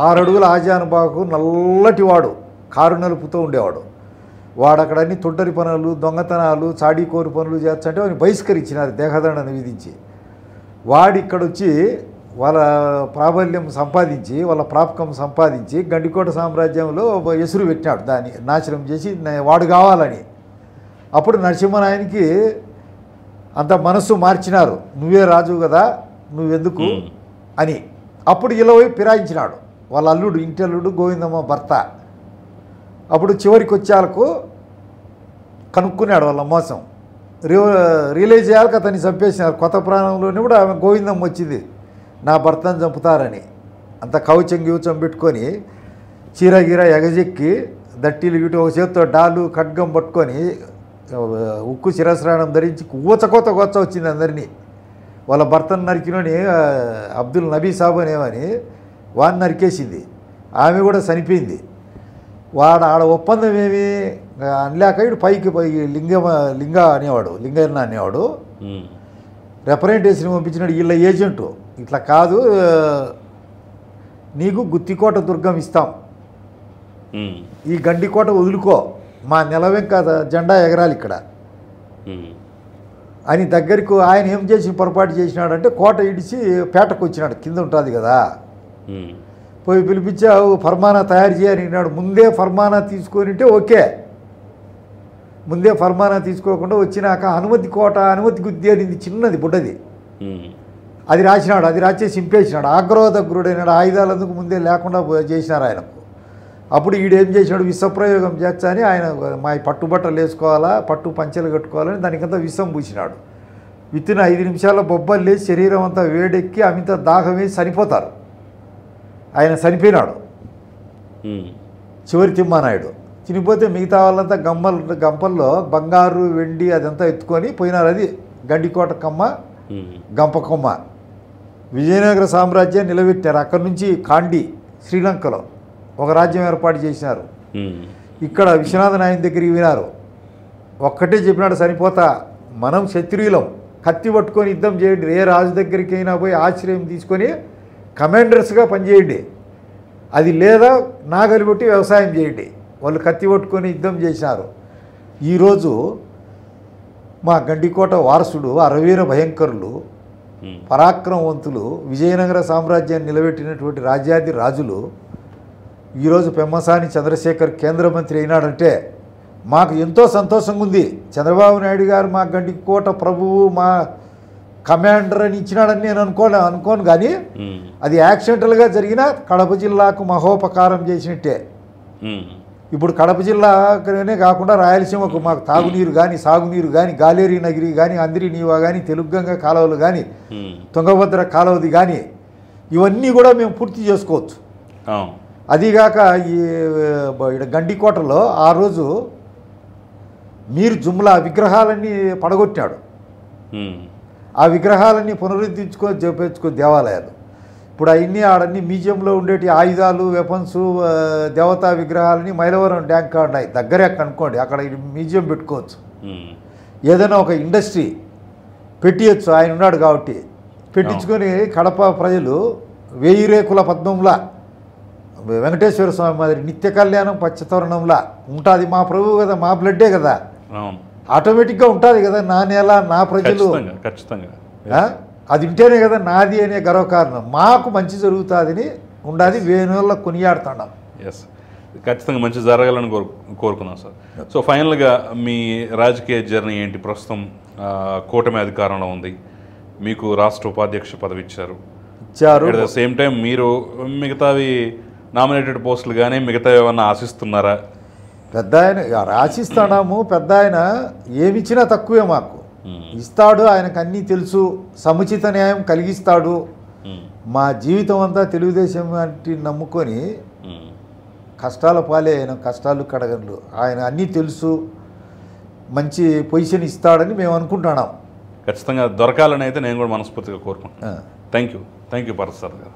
6 అడుగుల ఆజానుబాకు, నల్లటి వాడు, కారు నలుపుతూ ఉండేవాడు. వాడు అక్కడ అన్ని తొంటరి పనులు, దొంగతనాలు, చాడీకోరు పనులు చేస్తుంటే వాడిని బహిష్కరించినారు, దేహదండన విధించి. వాడు ఇక్కడొచ్చి వాళ్ళ ప్రాబల్యం సంపాదించి, వాళ్ళ ప్రాపకం సంపాదించి గండికోట సామ్రాజ్యంలో ఎసురు పెట్టినాడు, దాన్ని నాశనం చేసి వాడు కావాలని. అప్పుడు నరసింహనాయనికి అంత మనస్సు మార్చినారు, నువ్వే రాజు కదా, నువ్వెందుకు అని. అప్పుడు ఇలా పోయి ఫిరాయించినాడు, వాళ్ళ అల్లుడు, ఇంటి అల్లుడు గోవిందమ్మ భర్త. అప్పుడు చివరికి వచ్చేలకు కనుక్కున్నాడు వాళ్ళ మోసం, రియలైజ్ చేయాలకు అతన్ని చంపేసినారు. కొత్త ప్రాణంలోనే కూడా ఆమె గోవిందమ్మ వచ్చింది, నా భర్తను చంపుతారని. అంత కవచం గివచం పెట్టుకొని చీరగీర ఎగజెక్కి దట్టీలు గిటి ఒక చేతితో డాలు ఖడ్గం పట్టుకొని ఉక్కు శిరస్రాణం ధరించి ఊచకోత వచ్చింది అందరినీ. వాళ్ళ భర్తను నరికినని అబ్దుల్ నబీ సాబ్ అనేవని వాడిని నరికేసింది, ఆమె కూడా చనిపోయింది. వాడు ఆడ ఒప్పందం ఏమి అనలేక ఇటు పైకి లింగ అనేవాడు, లింగన్న అనేవాడు రిప్రజెంటేషన్ పంపించినాడు, వీళ్ళ ఏజెంటు. ఇట్లా కాదు, నీకు గుత్తికోట దుర్గం ఇస్తాం, ఈ గండికోట వదులుకో, మా నెలవెంక జెండా ఎగరాలి ఇక్కడ అని. దగ్గరికి ఆయన ఏం చేసి పొరపాటు చేసినాడంటే కోట ఇడిచి పేటకు వచ్చినాడు, కింద ఉంటుంది కదా, పోయి పిలిపించావు ఫర్మానా తయారు చేయని అన్నాడు. ముందే ఫర్మానా తీసుకొని ఓకే, ముందే ఫర్మానా తీసుకోకుండా వచ్చినాక అనుమతి కోట, అనుమతి గుద్ది అనేది చిన్నది బుడ్డది, అది రాసినాడు. అది రాసేసి చింపేసినాడు. ఆగ్రహదగ్రుడైనాడు, ఆయుధాలందుకు ముందే లేకుండా చేసినారు ఆయనకు. అప్పుడు ఈడేం చేసినాడు, విషప్రయోగం చేస్తా అని ఆయన మా పట్టుబట్టలు వేసుకోవాలా, పట్టు పంచెలు కట్టుకోవాలని దానికంతా విషం పూసినాడు. విత్తిన 5 నిమిషాల్లో బొబ్బలు లేచి శరీరం అంతా వేడెక్కి అమిత దాహం వేసి చనిపోతారు. ఆయన చనిపోయినాడు. చివరి తిమ్మానాయుడు చనిపోతే మిగతా వాళ్ళంతా గంపల్లో బంగారు వెండి అదంతా ఎత్తుకొని పోయినారు. అది గండికోట కమ్మ, గంప కొమ్మ. విజయనగర సామ్రాజ్యాన్ని నిలబెట్టారు. అక్కడి నుంచి కాండి శ్రీలంకలో ఒక రాజ్యం ఏర్పాటు చేసినారు. ఇక్కడ విశ్వనాథ నాయని దగ్గరికి వినారు. ఒక్కటే చెప్పినాడు, చనిపోతా, మనం క్షత్రియులం, కత్తి పట్టుకొని యుద్ధం చేయండి, ఏ రాజు దగ్గరికి అయినా పోయి ఆశ్రయం తీసుకొని కమాండర్స్గా పనిచేయండి, అది లేదా నాగలి కొట్టి వ్యవసాయం చేయండి. వాళ్ళు కత్తి పట్టుకొని యుద్ధం చేసినారు. ఈరోజు మా గండికోట వారసుడు, అరవీర భయంకరులు, పరాక్రమవంతులు, విజయనగర సామ్రాజ్యాన్ని నిలబెట్టినటువంటి రాజ్యాది రాజులు ఈరోజు పెమ్మసాని చంద్రశేఖర్ కేంద్ర మంత్రి అయినాడంటే మాకు ఎంతో సంతోషంగా ఉంది. చంద్రబాబు నాయుడు గారు మా గండికోట ప్రభువు, మా కమాండర్ అని ఇచ్చినాడని నేను అనుకోను కానీ అది యాక్సిడెంటల్గా జరిగిన కడప జిల్లాకు మహోపకారం చేసినట్టే. ఇప్పుడు కడప జిల్లానే కాకుండా రాయలసీమకు మాకు తాగునీరు కానీ, సాగునీరు కానీ, గాలేరి నగిరి కానీ, అందిరి నీవా కానీ, తెలుగుగంగ కాలువలు కానీ, తుంగభద్ర కాలువది కానీ, ఇవన్నీ కూడా మేము పూర్తి చేసుకోవచ్చు. అదిగాక ఈ గండికోటలో ఆ రోజు మీరు జుమ్లా విగ్రహాలన్నీ పడగొట్టాడు. ఆ విగ్రహాలన్నీ పునరుద్ధరించుకొని దేవాలయాలు. ఇప్పుడు అవన్నీ ఆడన్నీ మ్యూజియంలో ఉండేటి ఆయుధాలు, వెపన్స్, దేవతా విగ్రహాలని మైలవరం డ్యాంక్ ఉన్నాయి, దగ్గరే కనుక్కోండి, అక్కడ మ్యూజియం పెట్టుకోవచ్చు. ఏదైనా ఒక ఇండస్ట్రీ పెట్టియచ్చు, ఆయన ఉన్నాడు కాబట్టి పెట్టించుకొని కడప ప్రజలు 1000 రేకుల పద్మంలా వెంకటేశ్వర స్వామి మాదిరి నిత్య కళ్యాణం పచ్చతోరణంలా ఉంటుంది. మా ప్రభువు కదా, మా బ్లడ్డే కదా, ఆటోమేటిక్గా ఉంటుంది కదా, నా నేల నా ప్రజలు, ఖచ్చితంగా అది ఉంటేనే కదా నాది అనే గర్వకారణం. మాకు మంచి జరుగుతుందని ఉండాలి, వేణువుల్లో కొనియాడుతున్నాం. ఎస్, ఖచ్చితంగా మంచి జరగాలని కోరుకున్నాం సార్. సో ఫైనల్గా మీ రాజకీయ జర్నీ ఏంటి? ప్రస్తుతం కూటమి అధికారంలో ఉంది, మీకు రాష్ట్ర ఉపాధ్యక్ష పదవి ఇచ్చారు. అట్ ద సేమ్ టైం మీరు మిగతావి నామినేటెడ్ పోస్టులు కానీ మిగతా ఏమన్నా ఆశిస్తున్నారా? పెద్ద ఆయన ఆశిస్తున్నాము. పెద్ద ఆయన ఏమిచ్చినా తక్కువే, మాకు ఇస్తాడు, ఆయనకు అన్నీ తెలుసు, సముచిత న్యాయం కలిగిస్తాడు. మా జీవితం అంతా తెలుగుదేశం అంటే నమ్ముకొని కష్టాల పాలే, ఆయన కష్టాలు కడగలు, ఆయన అన్నీ తెలుసు, మంచి పొజిషన్ ఇస్తాడని మేము అనుకుంటున్నాం. ఖచ్చితంగా దొరకాలని అయితే నేను కూడా మనస్ఫూర్తిగా కోరుకుంటున్నాను. థ్యాంక్ యూ పార్థసారథి గారు.